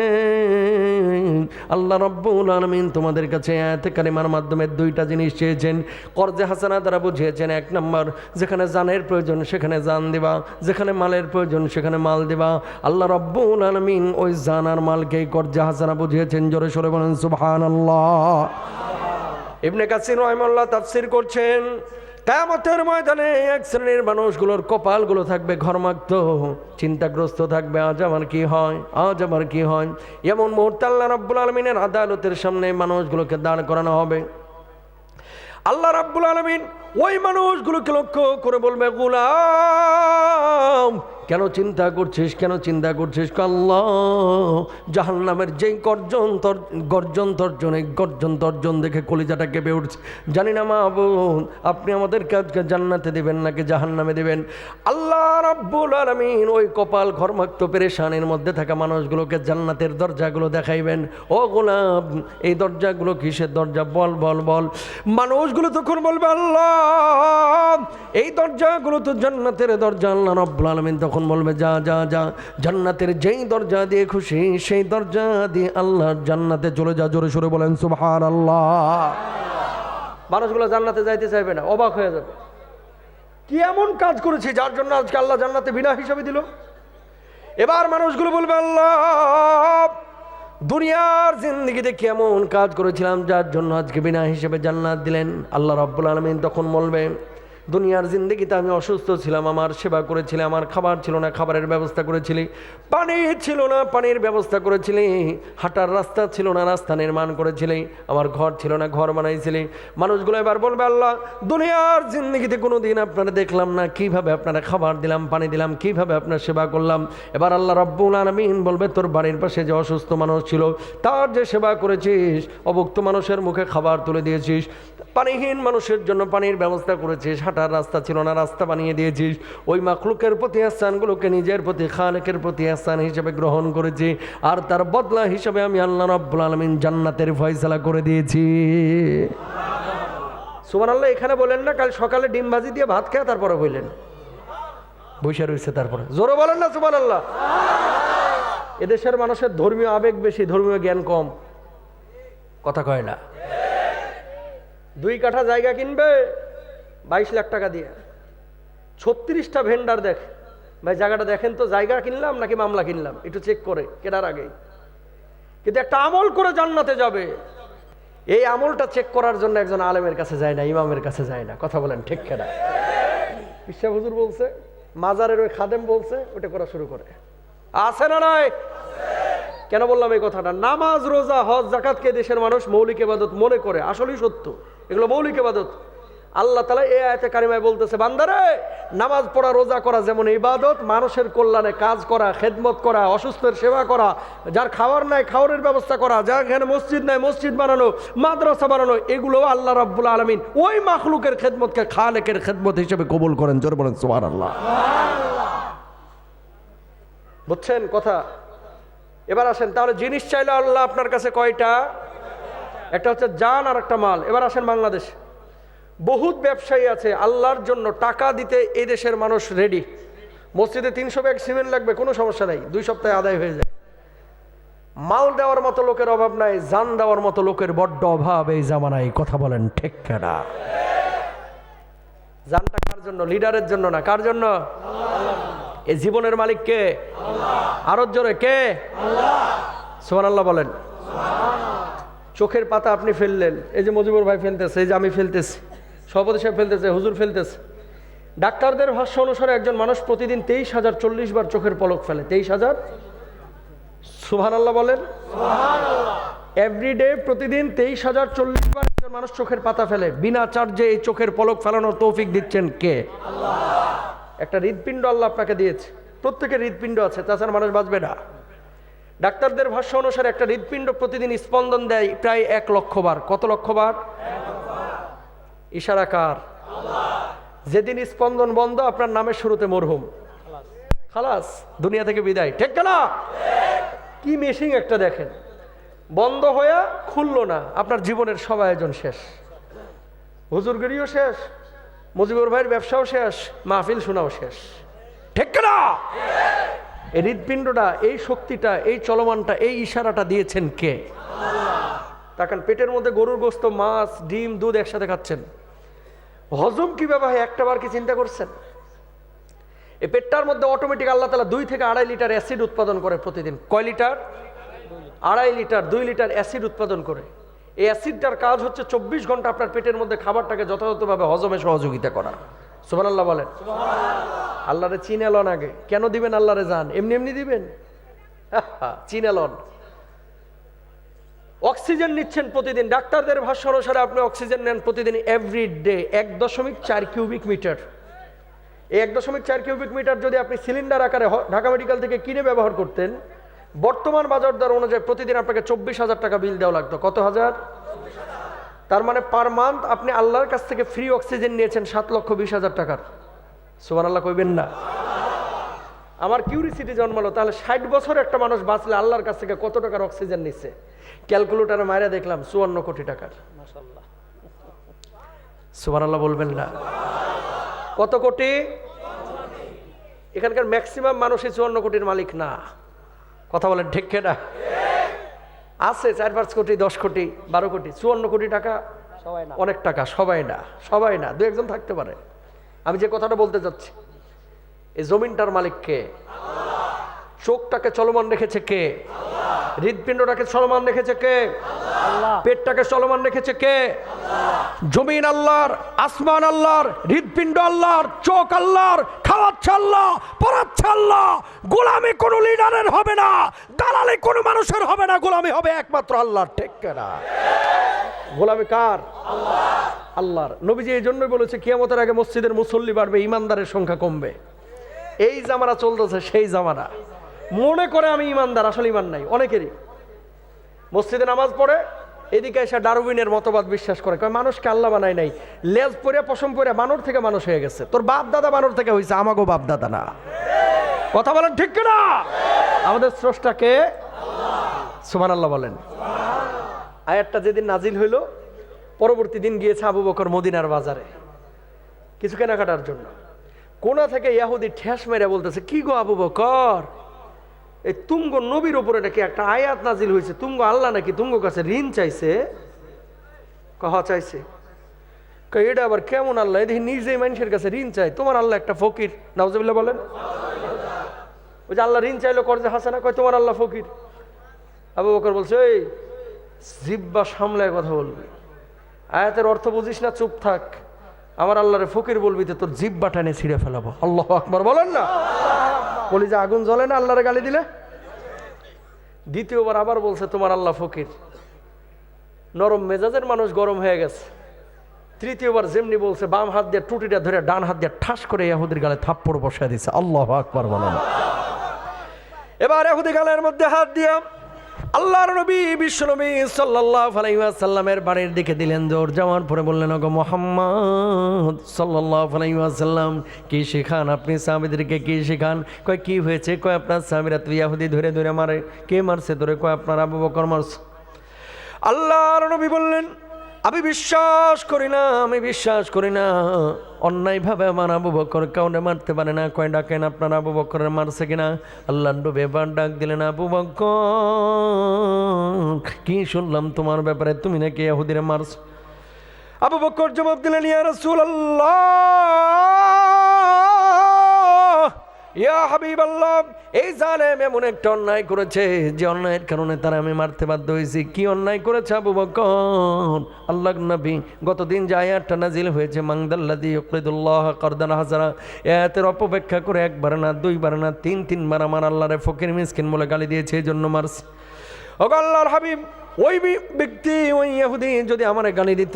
আল্লাহ রাব্বুল আলামিন তোমাদের কাছে আয়াতে কারিমার মাধ্যমে 2টা জিনিস চেয়েছেন। কর্জে হাসানা দ্বারা বুঝিয়েছেন 1 নম্বর, যেখানে জানের প্রয়োজন সেখানে জান দিবা, যেখানে মালের প্রয়োজন সেখানে মাল দিবা। আল্লাহ রাব্বুল আলামিন ওই জান আর মালকে কর্জে হাসানা বুঝিয়েছেন। জোরে সরে বলেন সুবহানাল্লাহ। ইবনে কাসির রাহিমাহুল্লাহ তাফসীর করছেন, কিয়ামতের ময়দানে এক শ্রেণীর মানুষগুলোর কপালগুলো থাকবে ঘর্মাক্ত, চিন্তাগ্রস্ত থাকবে, আজ আমার কি হয়, আজ আমার কি হয়। এমন মুহূর্তে আল্লাহ রাব্বুল আলামিনের আদালতের সামনে মানুষগুলোকে দাঁড় করানো হবে। আল্লাহ রাব্বুল আলামিন ওই মানুষগুলোকে লক্ষ্য করে বলবে, গোলাম কেন চিন্তা করছিস, কেন চিন্তা করছিস? আল্লাহ জাহান্নামের যেই গর্জন তর্জন দেখে কলিজাটা কেঁপে উঠছে। জানি না মাবুদ আপনি আমাদের কাজকে জান্নাতে দিবেন নাকি জাহান্নামে দিবেন। আল্লাহ রাব্বুল আলামিন ওই কপাল ঘর্মাক্ত পেরেশানের মধ্যে থাকা মানুষগুলোকে জান্নাতের দরজাগুলো দেখাইবেন। ও গোলাম এই দরজাগুলো কিসের দরজা, বল বল বল। মানুষগুলো তখন বলবে, আল্লাহ এই দরজাগুলো তো জান্নাতের দরজা। আল্লাহ রাব্বুল আলামিন তখন বলবে, যা যা যা, জান্নাতের যেই দরজা দিয়ে খুশি সেই দরজা দিয়ে আল্লাহর জান্নাতে চলে যা। জোরে সরে বলেন সুবহানাল্লাহ। মানুষগুলো জান্নাতে যাইতে চাইবে না, অবাক হয়ে যাবে, কি এমন কাজ করেছি যার জন্য আজকে আল্লাহ জান্নাতে বিনা হিসাবে দিল। এবার মানুষগুলো বলবে, আল্লাহ দুনিয়ার জিন্দেগিতে কেমন কাজ করেছিলাম যার জন্য আজকে বিনা হিসেবে জান্নাত দিলেন। আল্লাহ রাব্বুল আলামিন তখন বলবে, দুনিয়ার জিন্দগিতে আমি অসুস্থ ছিলাম, আমার সেবা করেছিলে, আমার খাবার ছিল না, খাবারের ব্যবস্থা করেছিলি, পানি ছিল না, পানির ব্যবস্থা করেছিলি, হাঁটার রাস্তা ছিল না, রাস্তা নির্মাণ করেছিলি, আমার ঘর ছিল না, ঘর বানাইছিলি। মানুষগুলো এবার বলবে, আল্লাহ দুনিয়ার জিন্দগিতে কোনো দিন আপনারা দেখলাম না, কিভাবে আপনারা খাবার দিলাম, পানি দিলাম, কিভাবে আপনার সেবা করলাম। এবার আল্লাহ রাব্বুল আলামিন বলবে, তোর বাড়ির পাশে যে অসুস্থ মানুষ ছিল তার যে সেবা করেছিস, অভুক্ত মানুষের মুখে খাবার তুলে দিয়েছিস, পানিহীন মানুষের জন্য পানির ব্যবস্থা করেছিস, হাঁটার রাস্তা ছিল না, রাস্তা বানিয়ে দিয়েছিস, ওই মাখলুকের প্রতি ইহসানগুলোকে নিজের প্রতি খালেকের প্রতি ইহসান হিসেবে গ্রহণ করেছি, আর তার বদলা হিসেবে আমি আল্লাহ রাব্বুল আলামিন জান্নাতের ফয়সালা করে দিয়েছি। সুবহানাল্লাহ। এখানে বলেন না কাল সকালে ডিম ভাজি দিয়ে ভাত খেয়ে তারপরে বললেন, বসে রয়েছে, তারপরে জোরে বলেন না সুবহানাল্লাহ। এদেশের মানুষের ধর্মীয় আবেগ বেশি, ধর্মীয় জ্ঞান কম, কথা কয় না। 2 কাঠা জায়গা কিনবে 22 লাখ টাকা দিয়ে, 36টা ভেন্ডার দেখ, ভাই জায়গাটা দেখেন তো, জায়গা কিনলাম নাকি মামলা কিনলাম, একটু চেক করে কেনার আগে। কিন্তু একটা আমল করে জান্নাতে যাবে, এই আমলটা চেক করার জন্য একজন আলেমের কাছে যায় না, ইমামের কাছে যায় না, কথা বলেন ঠিক কেনা। পিসা হুজুর বলছে, মাজারের ওই খাদেম বলছে, ওটা করা শুরু করে, আছে না নাই? কেন বললাম এই কথাটা? নামাজ, রোজা, হজ, যাকাতকে দেশের মানুষ মৌলিক ইবাদত মনে করে, আসলেই সত্য, এগুলো মৌলিক ইবাদত। আল্লাহ তাআলা এই আয়াতে কারিমায় বলতেছে, বান্দারে নামাজ পড়া, রোজা করা যেমন ইবাদত, মানুষের কল্যাণে কাজ করা, খেদমত করা, অসুস্থের সেবা করা, যার খাওয়ার নাই খাওয়ারের ব্যবস্থা করা, যার এখানে মসজিদ নাই মসজিদ বানানো, মাদ্রাসা বানানো, এগুলো আল্লাহ রাব্বুল আলামিন ওই মাখলুকের খেদমতকে খালেকের খেদমত হিসেবে কবুল করেন। জোরে বলেন সুবহানাল্লাহ। বুঝছেন কথা? এবার আসেন, তাহলে জিনিস চাইলে আল্লাহ আপনার কাছে কয়টা? একটা হচ্ছে জান আর একটা মাল। এবার আসেন বাংলাদেশ, বহুত ব্যবসায়ী আছে আল্লাহর জন্য টাকা দিতে এই দেশের মানুষ রেডি। মসজিদে 300 ব্যাগ সিমেন্ট লাগবে, কোনো সমস্যা নাই, 2 সপ্তাহে আদায় হয়ে যায়। মাল দেওয়ার মতো লোকের অভাব নাই, জান দেওয়ার মতো লোকের বড্ড অভাব এই জামানায়, কথা বলেন ঠিক না? জানটা কার জন্য? লিডারের জন্য না, কার জন্য? এই জীবনের মালিক কে? আরো জোরে কে? সুবহানাল্লাহ বলেন। চোখের পাতা আপনি ফেললেন, এই যে মজিবুর ভাই ফেলতেছে, এই যে আমি ফেলতেছি, সভাপতি সাহেব ফেলতেছে, হুজুর ফেলতেছে। ডাক্তারদের ভাষ্য অনুসারে একজন মানুষ প্রতিদিন 23,040 বার চোখের পলক ফেলে। 23,000। সুবহানাল্লাহ বলেন। এভরিডে প্রতিদিন 23,040 বার একজন মানুষ চোখের পাতা ফেলে। বিনা চার্জে এই চোখের পলক ফেলানোর তৌফিক দিচ্ছেন কে? একটা হৃদপিণ্ড আল্লাহ আপনাকে দিয়েছে, প্রত্যেকের হৃদপিণ্ড আছে, তাছাড়া মানুষ বাঁচবে না। ডাক্তারদের ভাষ্য অনুসারে একটা হৃদপিণ্ড প্রতিদিন স্পন্দন দেয় প্রায় 1 লক্ষ বার। কত লক্ষ বার? ইশারা কার? যেদিন স্পন্দন বন্ধ, আপনার নামের শুরুতে মরহুম, খালাস, দুনিয়া থেকে বিদায়, ঠিক না? কি মেশিং একটা দেখেন, বন্ধ হয়ে খুললো না, আপনার জীবনের সব আয়োজন শেষ, হুজুরগিরিও শেষ, মজিবুর ভাইয়ের ব্যবসাও শেষ, মাহফিল শোনাও শেষ, ঠিক না? এই হৃদপিণ্ডটা, এই শক্তিটা, এই চলমানটা, এই ইশারাটা দিয়েছেন কে? তাকান, পেটের মধ্যে গরুর গোস্ত, মাছ, ডিম, দুধ একসাথে খাচ্ছেন, হজম কিভাবে হয় একটা বার কি চিন্তা করছেন? এই পেটটার মধ্যে অটোমেটিক আল্লাহ তাআলা 2 থেকে 2.5 লিটার অ্যাসিড উৎপাদন করে প্রতিদিন। কয় লিটার? 2.5 লিটার, 2 লিটার অ্যাসিড উৎপাদন করে। এই অ্যাসিডটার কাজ হচ্ছে 24 ঘন্টা আপনার পেটের মধ্যে খাবারটাকে যথাযথভাবে হজমে সহযোগিতা করা। সুবহানাল্লাহ বলেন। আল্লাহরে চিনেলন আগে, কেন দিবেন আল্লাহরে জান? এমনি এমনি দিবেন? চিনেলন। অক্সিজেন নিচ্ছেন প্রতিদিন, ডাক্তারদের ভাষ্য অনুসারে আপনি অক্সিজেন নেন প্রতিদিন এভরিডে 1.4 কিউবিক মিটার। এই 1.4 কিউবিক মিটার যদি আপনি সিলিন্ডার আকারে ঢাকা মেডিকেল থেকে কিনে ব্যবহার করতেন, বর্তমান বাজার দর অনুযায়ী প্রতিদিন আপনাকে 24,000 টাকা বিল দেওয়া লাগতো। কত হাজার? তার মানে পার মান্থ আপনি আল্লাহর কাছ থেকে ফ্রি অক্সিজেন নিয়েছেন 7,20,000 টাকার। সুবহানাল্লাহ কইবেন না? আমার কিউরিসিটি জন্মালো, তাহলে 60 বছর একটা মানুষ বাঁচলে আল্লাহর কাছ থেকে কত টাকার অক্সিজেন নিচ্ছে? ক্যালকুলেটারে মাইরা দেখলাম 54 কোটি টাকার। মাশাআল্লাহ, সুবহানাল্লাহ বলবেন না? কত কোটি? এখানকার ম্যাক্সিমাম মানুষই 54 কোটির মালিক না, কথা বলেন ঠিক না? আছে 4-5 কোটি, 10 কোটি, 12 কোটি। 54 কোটি টাকা অনেক টাকা, সবাই না, সবাই না, 2-1 জন থাকতে পারে। আমি যে কথাটা বলতে যাচ্ছি, এই জমিনটার মালিক কে? চোখটাকে চলমান রেখেছে কে? হৃদপিণ্ডটাকে চলমান রেখেছে কে? পেটটাকে চলমান রেখেছে কে? জমিন আল্লাহর, আসমান আল্লাহর, হৃদপিণ্ড আল্লাহর, চোখ আল্লাহর, খাওয়াচ্ছে আল্লাহ, পড়াচ্ছে আল্লাহ। গোলামি কোনো লিডারের হবে না, দালালি কোনো মানুষের হবে না, গোলামি হবে একমাত্র আল্লাহর। ঠিক না? গোলামি কার? আল্লাহর। নবীজি এই জন্যই বলেছে কিয়ামতের আগে মসজিদের মুসল্লি বাড়বে, ইমানদারের সংখ্যা কমবে। এই জামানা চলতেছে সেই জামানা। মনে করে আমি ইমানদার, আসলে ইমান নাই অনেকেরই। মসজিদে নামাজ পড়ে, এদিকে এসে ডারউইনের মতবাদ বিশ্বাস করে, কয় মানুষকে আল্লাহ বানায় নাই, লেজ পরে পশম পরে বানর থেকে মানুষ হয়ে গেছে। তোর বাপ দাদা বানর থেকে হয়েছে, আমাগো বাপ দাদা না। কথা বলেন ঠিক না? আমাদের স্রষ্টাকে সুবহানাল্লাহ বলেন। আয়াতটা যেদিন নাজিল হইল, পরবর্তী দিন গিয়েছে আবু বকর মদিনার বাজারে কিছু কেনাকাটার জন্য। কোনা থেকে ইহুদি ঠেস মেরে বলতেছে, কি গো আবু বকর, এই তুঙ্গ নবীর উপরে নাকি একটা আয়াত নাজিল হয়েছে, তুঙ্গ আল্লাহ নাকি তুঙ্গ কাছে ঋণ চাইছে। কহা চাইছে? এটা আবার কেমন আল্লাহ? এদিকে নিজেই মানুষের কাছে ঋণ চাই, তোমার আল্লাহ একটা ফকির। নাউজুবিল্লাহ বলেন। ওই যে আল্লাহ ঋণ চাইলো কর্জে হাসানা, কয় তোমার আল্লাহ ফকির। আবু বকর বলছে, এই জিব্বা সামলায় কথা বলবি, আয়াতের অর্থ বুঝিস না, চুপ থাক। আমার আল্লাহরে ফকির বলবি তো তোর জিব্বা টানে ছিঁড়ে ফেলাবো। আল্লাহু আকবার বলেন না? বলি যে আগুন জ্বলে না আল্লাহরে গালি দিলে? দ্বিতীয়বার আবার বলছে তোমার আল্লাহ ফকির। নরম মেজাজের মানুষ গরম হয়ে গেছে। তৃতীয়বার যেমনি বলছে, বাম হাত দিয়ে টুটিটা ধরে ডান হাত দিয়ে ঠাস করে ইহুদির গালে থাপ্পড় বসায় দিছে। আল্লাহু আকবার বলেন। এবার ইহুদি গালের মধ্যে হাত দিয়া আল্লাহর নবী বিশ্বনবী সাল্লাল্লাহু আলাইহি ওয়াসাল্লামের বাড়ির দিকে দিলেন জোর। যাওয়ার পরে বললেন, ওগো মুহাম্মদ সাল্লাল্লাহু আলাইহি ওয়াসাল্লাম, কি শেখান আপনি সাহাবীদেরকে? কি শেখান? কয় কি হয়েছে? কয় আপনার সাহাবীরা তো ইহুদি ধরে ধরে মারে। কে মারছে ধরে? কয় আপনার আবু বকর মারছে। আল্লাহর নবী বললেন, আমি বিশ্বাস করি না, আমি বিশ্বাস করি না, অন্যায়ভাবে আমার আবু বকর কাউনে মারতে পারে না। কয় ডাকেন আপনার আবু বকরের মারছে কিনা। আল্লাহর নবী এবার ডাক দিলেন, আবু বকর কি শুনলাম তোমার ব্যাপারে, তুমি নাকি ইহুদিরে মারছো। আবু বকর জবাব দিলেন, ইয়া রাসূলুল্লাহ, ইয়া হাবিবাল্লাহ, এই জালেম এমন একটা অন্যায় করেছে যে অন্যায়ের কারণে তারা আমি মারতে বাধ্য হয়েছি। কি অন্যায় করেছে আবু বকর? আল্লাহর নবী গতদিন যে আয়াতটা নাজিল হয়েছে, মাংদাল্লাযী ইউকরিদুল্লাহ কারদান হাসানা, আয়াতের অপব্যাখ্যা করে একবার না, দুইবার না, তিনবার আমার আল্লাহরে ফকির মিসকিন বলে গালি দিয়েছে, এই জন্য মারছে। ওগো আল্লাহর হাবিব, ওই ব্যক্তি, ওই ইহুদি যদি আমার গালি দিত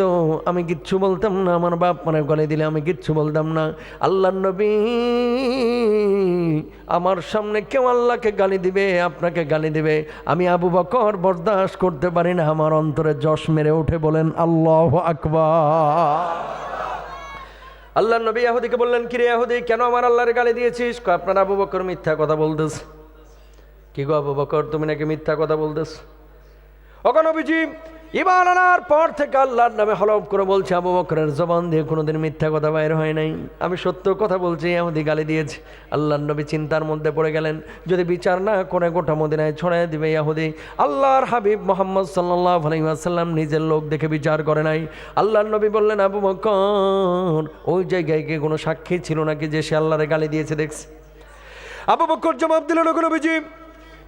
আমি কিচ্ছু বলতাম না, আমার বাপ মানে গালি দিলে আমি কিচ্ছু বলতাম না। আল্লাহর নবী, আমার সামনে কেউ আল্লাহকে গালি দিবে, আপনাকে গালি দিবে, আমি আবু বকর বরদাস্ত করতে পারি না। আমার অন্তরে জশ মেরে উঠে বলেন আল্লাহু আকবার। আল্লাহর নবী ইহুদিকে বললেন, কিরে ইহুদি, কেন আমার আল্লাহরে গালি দিয়েছিস? আপনার আবু বকর মিথ্যা কথা বলতেছ। কি গো আবু বকর, তুমি নাকি মিথ্যা কথা বলতেছ? ওগো নবীজি, ঈমান আনার পর থেকে আল্লাহর নামে হলফ করে বলছে, আবু বকরের জবান দিয়ে কোনোদিন মিথ্যা কথা বাইর হয় নাই, আমি সত্য কথা বলছি। ইহুদি গালি দিয়েছে। আল্লাহর নবী চিন্তার মধ্যে পড়ে গেলেন, যদি বিচার না করে গোটা মদিনায় ছড়াই দিবে ইহুদি। আল্লাহর হাবিব মুহাম্মদ সাল্লাল্লাহু আলাইহি ওয়াসাল্লাম নিজের লোক দেখে বিচার করে নাই। আল্লাহর নবী বললেন, আবু বকর, ওই জায়গায় কি কোনো সাক্ষী ছিল নাকি যে সে আল্লাহরে গালি দিয়েছে দেখছে? আবু বকর জবাব দিলেন, ওগো নবীজি,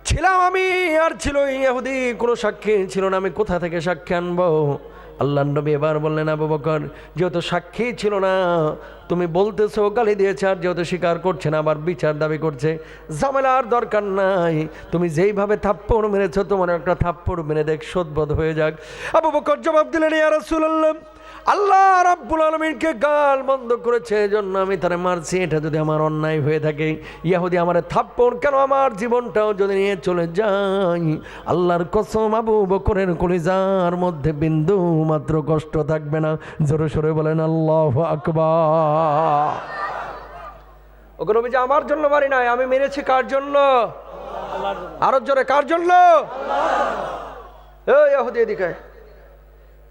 ছিলাম আমি, আর ছিল ইহুদি, কোনো সাক্ষী ছিল না, আমি কোথা থেকে সাক্ষী আনবো? আল্লাহর নবী এবার বললেন, আবু বকর, যেহেতু সাক্ষী ছিল না, তুমি বলতেছো গালি দিয়েছে, আর যেহেতু স্বীকার করছে না, আবার বিচার দাবি করছে, ঝামেলার দরকার নাই, তুমি যেইভাবে থাপ্পড় মেরেছো তোমার একটা থাপ্পড় মেরে দেখ, শোধবোধ হয়ে যাক। আবু বকর জবাব দিলেন, ইয়া রাসূলুল্লাহ, আল্লাহ রাব্বুল আলামিনকে গাল বন্ধ করেছে, এজন্য আমি তারে মারছি। এটা যদি আমার অন্যায় হয়ে থাকে, ইহুদি আমারে থাপ্পড় কেন, আমার জীবনটাও যদি নিয়ে চলে যাই, আল্লাহর কসম আবু বকরের কলিজার মধ্যে বিন্দু মাত্র কষ্ট থাকবে না। জোরে সোরে বলেন আল্লাহু আকবার। ওগো নবীজি, আমার জন্য মারি নাই, আমি মেরেছি কার জন্য? আরো জোরে, কার জন্য? এই ইহুদি এদিকে,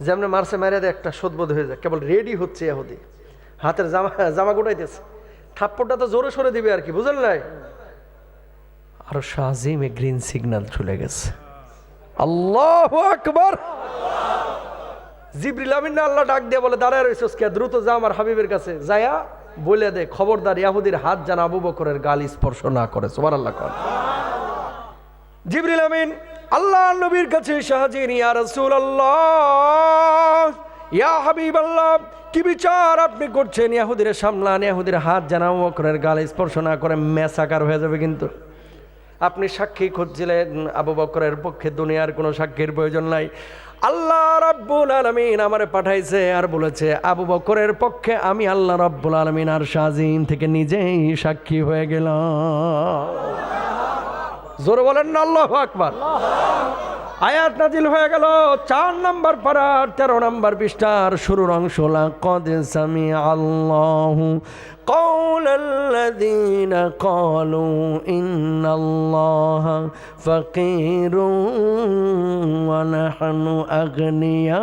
যেমন মারছে মেরে দে, একটা শোধবোধ হয়ে যায়, কেবল রেডি হচ্ছে ইহুদি, হাতের জামা গুটাইতেছে, থাপ্পড়টা তো জোরে সরে দিবে আর কি, বুঝলেন নাই? আর শাহজিমে গ্রিন সিগন্যাল চলে গেছে। আল্লাহু আকবার। জিবরিল আমিন আল্লাহ ডাক দিয়ে বলে, দাঁড়ায় রইছস কে, দ্রুত যা আমার হাবিবের কাছে, যায়া বলে দে খবরদার ইহুদির হাত যেন আবু বকরের গাল স্পর্শ না করে। সুবহানাল্লাহ। জিবরিল আমিন আল্লাহ নবীর কাছে এসে হাজির, ইয়া রাসূলুল্লাহ, ইয়া হাবিবাল্লাহ, কি বিচার আপনি করছেন? ইহুদিরা সামলান, ইহুদির হাত যেন আবু বকরের গালে স্পর্শ না করে মেসাকার হয়ে যাবে। কিন্তু আপনি সাক্ষী খুঁজছিলেন, আবু বকরের পক্ষে দুনিয়ার কোনো সাক্ষীর প্রয়োজন নাই। আল্লাহ রাব্বুল আলামিন আমারে পাঠাইছে আর বলেছে আবু বকরের পক্ষে আমি আল্লাহ রাব্বুল আলামিন আর শাজিম থেকে নিজেই সাক্ষী হয়ে গেলাম। জোরে বলেন না আল্লাহু আকবার। আয়াত নাজিল হয়ে গেল 4 নম্বর পারার 13 নম্বর পৃষ্ঠার শুরুর অংশ, লাকাদ সামিআ আল্লাহু কাওলাল্লাযীনা ক্বালু ইন্নাল্লাহা ফাকীরুন ওয়া নাহনু আগনিয়া।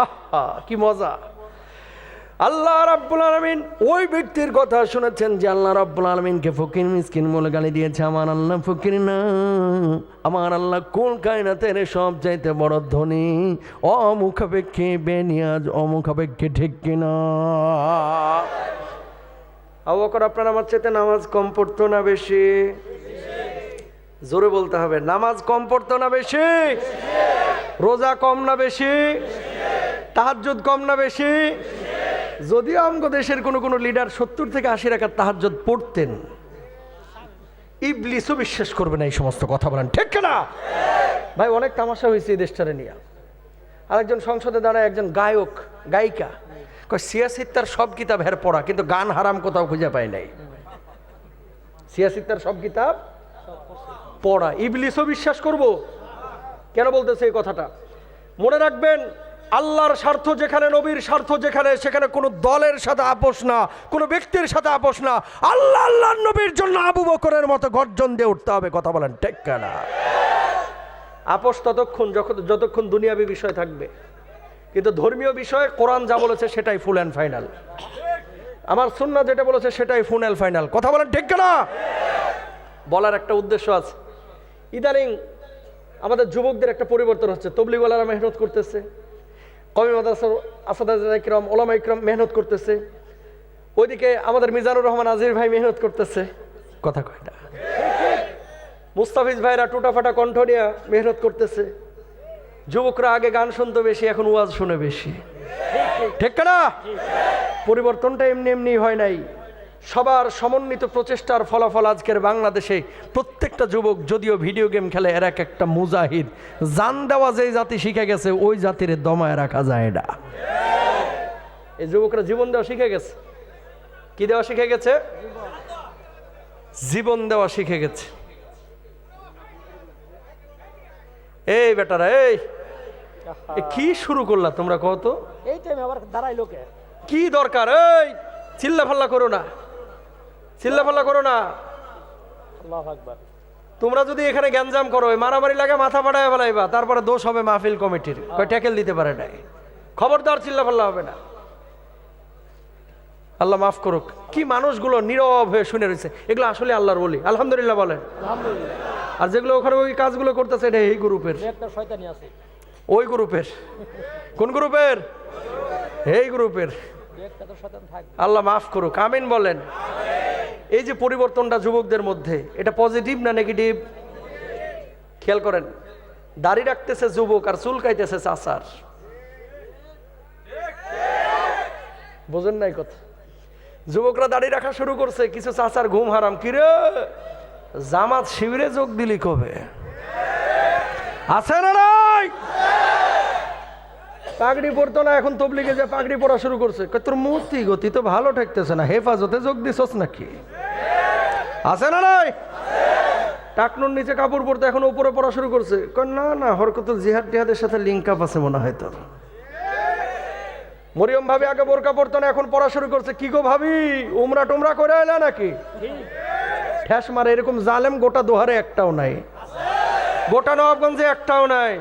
আহা কি মজা! আল্লাহ রাব্বুল আলামিন ওই ব্যক্তির কথা শুনেছেন যে আল্লাহ রাব্বুল আলামিনকে ফকির মিসকিন বলে গালি দিয়েছে। আমার আল্লাহ ফকির না, আমার আল্লাহ কুল কায়নাতের সব চাইতে বড় ধনী, অমুখাপেক্ষী বেনিয়াজ, অমুখাপেক্ষী, ঠিক কিনা? আবু বকর আপনার আমার চাইতে নামাজ কম পড়তো না বেশি? জোরে বলতে হবে, নামাজ কম পড়তো না বেশি? রোজা কম না বেশি? তাহাজ্জুদ কম না বেশি? যদিও আমগো দেশের কোনো লিডার 70 থেকে 80 রাকাত তাহাজ্জুদ পড়তেন, ইবলিসও বিশ্বাস করবে না এই সমস্ত কথা। বলেন ঠিক কিনা? ভাই অনেক তামাশা হয়েছে এই দেশটারে নিয়ে। আরেকজন সংসদে দাঁড়ায় একজন গায়ক গায়িকা কয় সিয়াসিত্তার সব কিতাব হের পড়া, কিন্তু গান হারাম কোথাও খুঁজে পায় নাই। সিয়াসিত্তার সব কিতাব পড়া, ইবলিসও বিশ্বাস করব? কেন বলতেছে এই কথাটা? মনে রাখবেন, আল্লাহর স্বার্থ যেখানে, নবীর স্বার্থ যেখানে, সেখানে কোনো দলের সাথে আপোষ না, কোনো ব্যক্তির সাথে আপোষ না। আল্লাহ আল্লাহর নবীর জন্য আবু বকরের মতো গর্জন দিয়ে উঠতে হবে। কথা বলেন ঠিক কিনা? আপোষ ততক্ষণ যতক্ষণ দুনিয়াবী বিষয় থাকবে, কিন্তু ধর্মীয় বিষয়ে কোরআন যা বলেছে সেটাই ফুল অ্যান্ড ফাইনাল। আমার সুন্নাহ যেটা বলেছে সেটাই ফুল অ্যান্ড ফাইনাল। কথা বলেন ঠিক কিনা? বলার একটা উদ্দেশ্য আছে। ইদানিং আমাদের যুবকদের একটা পরিবর্তন হচ্ছে। তবলিগওয়ালারা মেহনত করতেছে, কওমি মাদ্রাসার আসাদায়ে কিরাম, ওলামায়ে কিরাম মেহনত করতেছে, ওইদিকে আমাদের মিজানুর রহমান আজির ভাই মেহনত করতেছে। কথা কয় না? মুস্তাফিজ ভাইরা টুটাফাটা কণ্ঠ নিয়ে মেহনত করতেছে। যুবকরা আগে গান শুনতো বেশি, এখন ওয়াজ শুনে বেশি। ঠিক না? পরিবর্তনটা এমনি এমনি হয় নাই, সবার সমন্বিত প্রচেষ্টার ফলাফল আজকের বাংলাদেশে প্রত্যেকটা যুবক, যদিও ভিডিও গেম খেলে, এর এক একটা মুজাহিদ। জান দেওয়া যেই জাতি শিখে গেছে, ওই জাতির দমায় রাখা যায় না। এই যুবকরা জীবন দেওয়া শিখে গেছে। কি দেওয়া শিখে গেছে? জীবন দেওয়া শিখে গেছে। এই বেটারা, এই কি শুরু করলা তোমরা? কত এই টাইমে আবার দাঁড়াইলো কে? কি দরকার? এই চিল্লা ফাল্লা করো না, চিল্লা ফাল্লা করো না। আল্লাহু আকবার। তোমরা যদি এখানে গ্যাঞ্জাম করো, মারামারি লাগে, মাথা ফাটায় ফেলাইবা, তারপরে দোষ হবে মাহফিল কমিটির। কয় ট্যাকেল দিতে পারে নাই। খবরদার চিল্লা ফাল্লা হবে না। আল্লাহ মাফ করুক। কি মানুষগুলো নীরব হয়ে শুনে রয়েছে। এগুলো আসলে আল্লাহর ওলি। আলহামদুলিল্লাহ বলেন। আলহামদুলিল্লাহ। আর যেগুলো ওখানে ওই কাজগুলো করতেছে, এটা এই গ্রুপের, একটা শয়তানি আছে। ওই গ্রুপের। কোন গ্রুপের? এই গ্রুপের। একটা তো শয়তান থাকবে। আল্লাহ মাফ করুক। আমিন বলেন। এই যে পরিবর্তনটা যুবকদের মধ্যে, এটা পজিটিভ না নেগেটিভ? খেয়াল করেন, দাড়ি রাখতেছে যুবক আর চুল কাইতেছে চাচার। বোঝেন নাই কথা? যুবকরা দাড়ি রাখা শুরু করছে, কিছু চাচার ঘুম হারাম। কিরে জামাত শিবিরে যোগ দিলি কবে? আছে না নাই? পাগড়ি পরতো না, এখন তবলিগে যে পাগড়ি পরা শুরু করছে। তোর মূর্তি গতি তো ভালো ঠেকতেছে না, হেফাজতে যোগ দিছস নাকি? আছে না নাই? টাকনুর নিচে কাপড় পরতে এখন উপরে পড়া শুরু করছে। না না, হরকতুল জিহাদ টিহাদের সাথে লিঙ্ক আপ আছে মনে হয় তোর। মরিয়ম ভাবি আগে বোরকা পরতো না, এখন পড়া শুরু করছে। কি গো ভাবি, উমরা টুমরা করে এলা নাকি? ঠ্যাস মারে এরকম জালেম গোটা দোহারে একটাও নাই, গোটা নবাবগঞ্জে একটাও নাই।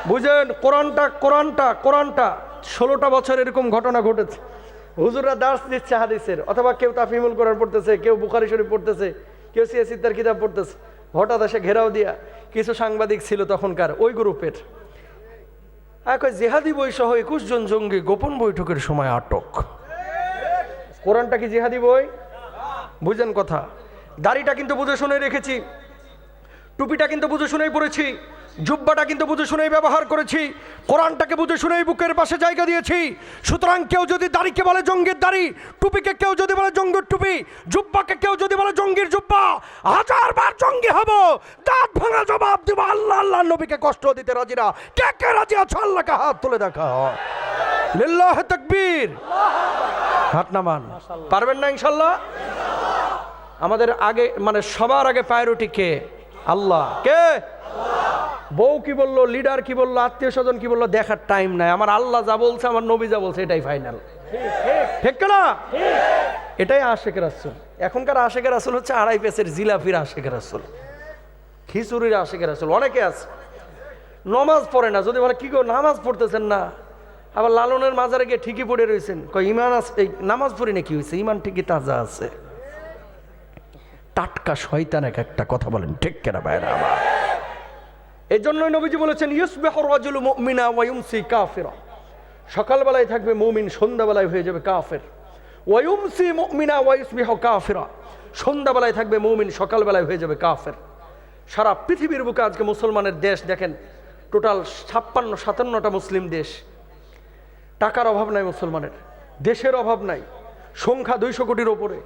বুঝেন, কোরআনটা 16টা বছর এরকম ঘটনা ঘটেছে। হুজুররা দার্স দিচ্ছে হাদিসের, অথবা কেউ তাফহিমুল কোরআন পড়তেছে, কেউ বুখারী শরীফ পড়তেছে, কেউ সিয়াসিত্তার কিতাব পড়তেছে। হঠাৎ এসে ঘেরাও দিয়া কিছু সাংবাদিক ছিল তখনকার ওই গ্রুপের, জেহাদি বই সহ 21 জন জঙ্গি গোপন বৈঠকের সময় আটক। কোরআনটা কি জিহাদি বই? বুঝেন কথা। দাড়িটা কিন্তু বুঝে শুনে রেখেছি, টুপিটা কিন্তু বুঝে শুনেই পড়েছি, জুব্বাটা কিন্তু বুঝে শুনেই ব্যবহার করেছি, কোরআনটাকে বুঝে শুনেই বুকের পাশে জায়গা দিয়েছি। সুতরাং কেউ যদি দাড়িকে বলে জঙ্গির দাড়ি, টুপিকে কেউ যদি বলে জঙ্গির টুপি, জুব্বাকে কেউ যদি বলে জঙ্গির জুব্বা, 1000 বার জঙ্গি হব, দাঁত ভাঙা জবাব দিব। আল্লাহ আল্লাহ নবীকে কষ্ট দিতে রাজি না। কে কে রাজি আছো আল্লাহকে হাত তুলে দেখা। লিল্লাহি তাকবীর। হাত নামান। পারবেন না ইনশাল্লাহ? আমাদের আগে মানে সবার আগে প্রায়োরিটি কে? আল্লাহ। কে? বউ কি বললো, লিডার কি বললো, আত্মীয় স্বজন কি বললো, দেখার টাইম নাই। আমার আল্লাহ যা বলছে, আমার নবী যা বলছে, এটাই ফাইনাল। ঠিক না? এটাই আশেকের রাসূল। এখনকার আশেকের রাসূল হচ্ছে আড়াই পেসের জিলাপির আশেকের রাসূল, খিচুড়ির আশেকের রাসূল। অনেকে আছে নমাজ পড়ে না, যদি বলে কি গো নামাজ পড়তেছেন না, আবার লালনের মাজারে গিয়ে ঠিকই পড়ে রয়েছেন, কয় ইমান আছে, এই নামাজ পড়ি না কি হয়েছে, ইমান ঠিকই তাজা আছে। টাটকা শয়তান এক একটা কথা বলেন, ঠিক কেনা ভাইরা আমার। এই জন্যই নবীজি বলেছেন ইউসবিহুর রাজুলু মুমিনা ওয়া ইউমসি কাফিরা, সকালবেলায় থাকবে মুমিন, সন্ধ্যাবেলায় হয়ে যাবে কাফের। ওয়া ইউমসি মুমিনা ওয়া ইউসবিহু কাফিরা, সন্ধ্যাবেলায় থাকবে মুমিন, সকালবেলায় হয়ে যাবে কাফের। সারা পৃথিবীর বুকে আজকে মুসলমানের দেশ দেখেন, টোটাল 56-57টা মুসলিম দেশ। টাকার অভাব নাই মুসলমানের, দেশের অভাব নাই, সংখ্যা 200 কোটির ওপরে,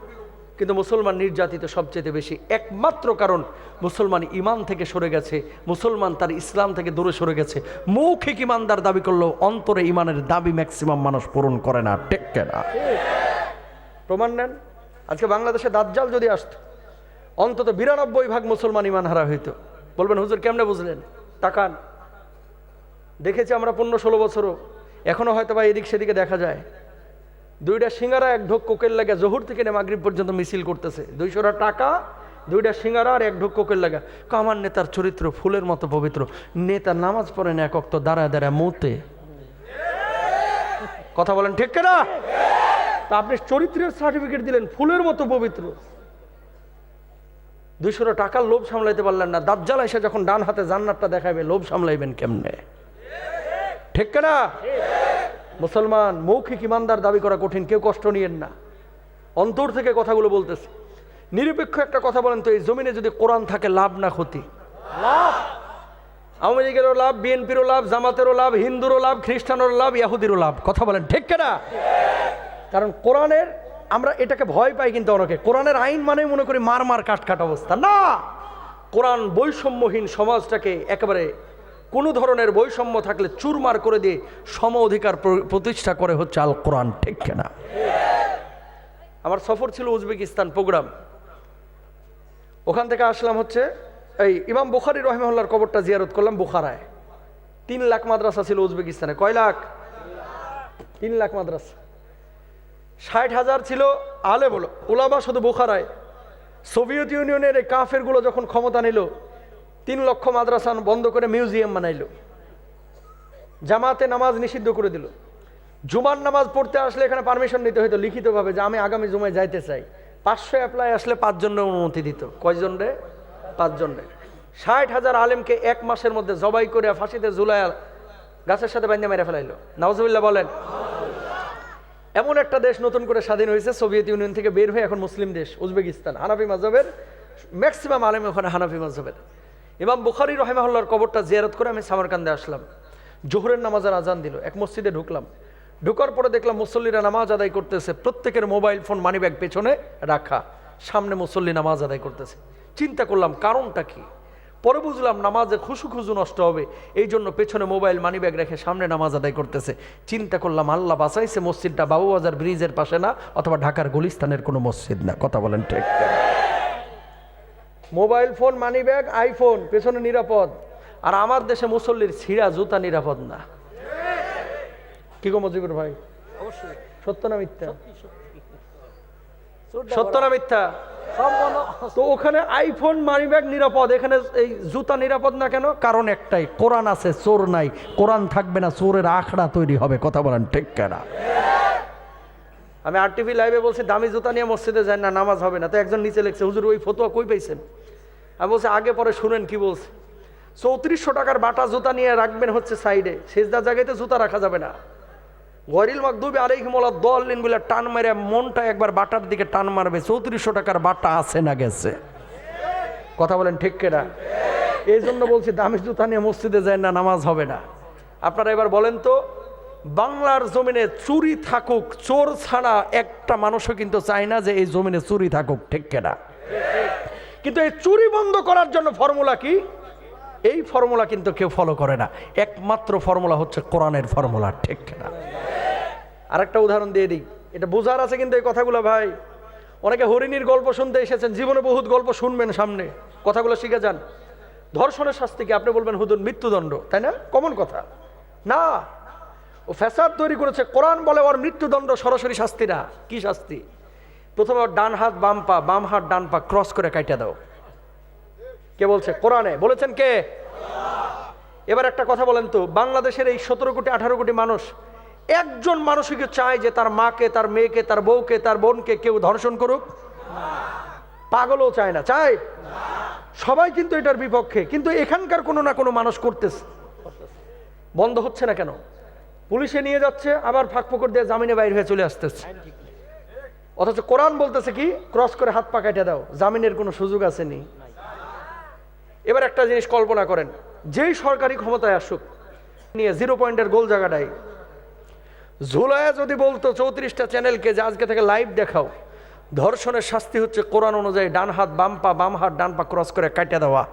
কিন্তু মুসলমান নির্যাতিত সবচেয়ে বেশি। একমাত্র কারণ মুসলমান ইমান থেকে সরে গেছে, মুসলমান তার ইসলাম থেকে দূরে সরে গেছে। মৌখিক ইমানদার দাবি করলেও অন্তরে ইমানের দাবি ম্যাক্সিমাম মানুষ পূরণ করে না। ঠিক না? প্রমাণ নেন। আজকে বাংলাদেশে দাজ্জাল যদি আসতো, অন্তত 92% মুসলমান ইমান হারা হইতো। বলবেন হুজুর কেমনে বুঝলেন? তাকান, দেখেছি আমরা 15-16 বছরও, এখনো হয়তো বা এদিক সেদিকে দেখা যায়। 2টা সিঙ্গারা 1 ঢোক কোকের লাগে জহুর থেকে মাগরিব পর্যন্ত মিছিল করতেছে, 200 টাকা, 2টা সিঙ্গারা আর 1 ঢোক কোকের লাগা। আমার নেতার চরিত্র ফুলের মতো পবিত্র, নেতা নামাজ পড়ে না, এক ওয়াক্ত দাঁড়ায় দাঁড়ায় মুতে। কথা বলেন ঠিক না? তা আপনি চরিত্রের সার্টিফিকেট দিলেন, ফুলের মতো পবিত্র, 200 টাকার লোভ সামলাইতে পারলেন না। দাজ্জাল এসে যখন ডান হাতে জান্নাতটা দেখাবে, লোভ সামলাইবেন কেমনে? ঠিক না? মুসলমান মৌখিক ইমানদার দাবি করা কঠিন, কেউ কষ্ট নিয়েন না, অন্তর থেকে কথাগুলো বলতেছে। নিরপেক্ষ একটা কথা বলেন তো, এই জমিনে যদি কোরআন থাকে লাভ না ক্ষতি? লাভ। আওয়ামী লীগেরও লাভ, বিএনপিরও লাভ, জামাতেরও লাভ, হিন্দুরও লাভ, খ্রিস্টানেরও লাভ, ইহুদিরও লাভ। কথা বলেন ঠিক না? কারণ কোরআনের, আমরা এটাকে ভয় পাই কিন্তু অনেকে, কোরআনের আইন মানে মনে করি মার মার কাট কাট অবস্থা। না, কোরআন বৈষম্যহীন সমাজটাকে একেবারে কোনো ধরনের বৈষম্য থাকলে চুরমার করে দিয়ে সম অধিকার প্রতিষ্ঠা করে হচ্ছে আল কোরআন। ঠিক না? আমার সফর ছিল উজবেকিস্তান প্রোগ্রাম, ওখান থেকে আসলাম হচ্ছে এই ইমাম বুখারী রহিমাহুল্লাহর কবরটা জিয়ারত করলাম বুখারায়। 3 লাখ মাদ্রাসা ছিল উজবেকিস্তানে। কয় লাখ? 3 লাখ মাদ্রাসা। 60,000 ছিল আলেম উলামা শুধু বুখারায়। সোভিয়েত ইউনিয়নের এই কাফেরগুলো যখন ক্ষমতা নিল, 3 লক্ষ মাদ্রাসা বন্ধ করে মিউজিয়াম বানাইল, জামাতে নামাজ নিষিদ্ধ করে দিল। জুমার নামাজ পড়তে আসলে এখানে পারমিশন নিতে হইতো লিখিতভাবে যে আমি আগামী জুমায় যাইতে চাই। 500 অ্যাপ্লাই আসলে 5 জনের অনুমতি দিত। কয়জন রে? 5 জনের। 60,000 আলেমকে 1 মাসের মধ্যে জবাই করে ফাঁসিতে ঝুলাইয়া গাছের সাথে বাঁধা মেরে ফেলাইলো। নাউজুবিল্লাহ বলেন। এমন একটা দেশ নতুন করে স্বাধীন হয়েছে, সোভিয়েত ইউনিয়ন থেকে বের হয়ে এখন মুসলিম দেশ উজবেকিস্তান। হানাফি মাযহাবের ম্যাক্সিমাম আলেম ওখানে হানাফি মাযহাবের। ইমাম বুখারী রাহিমাহুল্লাহর কবরটা জিয়ারত করে আমি সামারকান্দে আসলাম। জোহরের নামাজের আজান দিল, এক মসজিদে ঢুকলাম। ঢোকার পরে দেখলাম মুসল্লিরা নামাজ আদায় করতেছে, প্রত্যেকের মোবাইল ফোন মানিব্যাগ পেছনে রাখা, সামনে মুসল্লি নামাজ আদায় করতেছে। চিন্তা করলাম কারণটা কি, পরে বুঝলাম নামাজে খুশু নষ্ট হবে, এই জন্য পেছনে মোবাইল মানিব্যাগ রেখে সামনে নামাজ আদায় করতেছে। চিন্তা করলাম আল্লাহ বাঁচাইছে, মসজিদটা বাবুবাজার ব্রিজের পাশে না, অথবা ঢাকার গুলিস্তানের কোনো মসজিদ না। কথা বলেন ঠিক? মোবাইল ফোন মানিব্যাগ আইফোন পেছনে নিরাপদ, আর আমার দেশে মুসল্লির ছিঁড়া জুতা নিরাপদ না। কি গো মজিবুর ভাই? অবশ্যই সত্য না মিথ্যা? সত্যি। সত্য না মিথ্যা? তো ওখানে আইফোন মানিব্যাগ নিরাপদ, এখানে এই জুতা নিরাপদ না কেন? কারণ একটাই, কোরআন আছে, চোর নাই। কোরআন থাকবে না, চোরের আখড়া তৈরি হবে। কথা বলেন ঠিক কেনা? আমি আরটিভি লাইভে বলছি দামি জুতা নিয়ে মসজিদে যায় না, নামাজ হবে না। তো একজন নিচে লিখছে, হুজুর ওই ফতোয়া কই পাইছেন? আমি বলছি আগে পরে শুনেন কি বলছে। 3400 টাকার বাটা জুতা নিয়ে রাখবেন হচ্ছে সাইডে, সেজদা জায়গাতে জুতা রাখা যাবে না। গরিল মাকদুবি আলাইহিম ওয়ালাদ-দাল্লিন বলে টান মেরে মনটা একবার বাটার দিকে টান মারবে, 3400 টাকার বাটা আছে না গেছে? কথা বলেন ঠিক কিনা? এই জন্য বলছি দামি জুতা নিয়ে মসজিদে যায় না, নামাজ হবে না। আপনারা এবার বলেন তো, বাংলার জমিনে চুরি থাকুক, চোর ছাড়া একটা মানুষও কিন্তু চায় না যে এই জমিনে চুরি থাকুক, ঠিক কিনা? কিন্তু এই চুরি বন্ধ করার জন্য ফর্মুলা কি? এই ফর্মুলা কিন্তু কেউ ফলো করে না। একমাত্র ফর্মুলা হচ্ছে কোরআনের ফর্মুলা, ঠিক কিনা? আরেকটা উদাহরণ দিয়ে দিই, এটা বোঝার আছে কিন্তু এই কথাগুলো ভাই। অনেকে হরিণীর গল্প শুনতে এসেছেন, জীবনে বহুত গল্প শুনবেন, সামনে কথাগুলো শিখে যান। ধর্ষণের শাস্তি কি? আপনি বলবেন হুজুর মৃত্যুদণ্ড, তাই না? কমন কথা না, ও ফ্যাসাদ তৈরি করেছে। কোরআন বলে ওর মৃত্যুদণ্ড সরাসরি শাস্তি না। কি শাস্তি? প্রথমে ওর ডান হাত বাম পা, বাম হাত ডান পা ক্রস করে কাইটা দাও। কে বলছে? কোরআনে বলেছেন কে? এবার একটা কথা বলেন তো, বাংলাদেশের এই 17 কোটি 18 কোটি মানুষ, একজন মানুষই কি চায় যে তার মাকে, তার মেয়েকে, তার বউকে, তার বোনকে কেউ ধর্ষণ করুক? পাগলও চায় না, চায়? সবাই কিন্তু এটার বিপক্ষে, কিন্তু এখানকার কোনো না কোনো মানুষ করতেছে। বন্ধ হচ্ছে না কেন? পুলিশে নিয়ে যাচ্ছে, আবার ফাঁক ফোকর দিয়ে জামিনে বাইরে হয়ে চলে আসতেছে। অথচ কোরআন বলতেছে কি? ক্রস করে হাত পা কাটা দাও, জামিনের কোনো সুযোগ আসেনি। এবার একটা জিনিস কল্পনা করেন, যেই সরকারি ক্ষমতায় আসুক নিয়ে 0 পয়েন্টের গোল জায়গাটাই ঝুলায় যদি বলতো 34টা চ্যানেলকে যে আজকে থেকে লাইভ দেখাও, ধর্ষণের শাস্তি হচ্ছে কোরআন অনুযায়ী ডান হাত বাম পা, বাম হাত ডান পা ক্রস করে কাটা দেওয়া,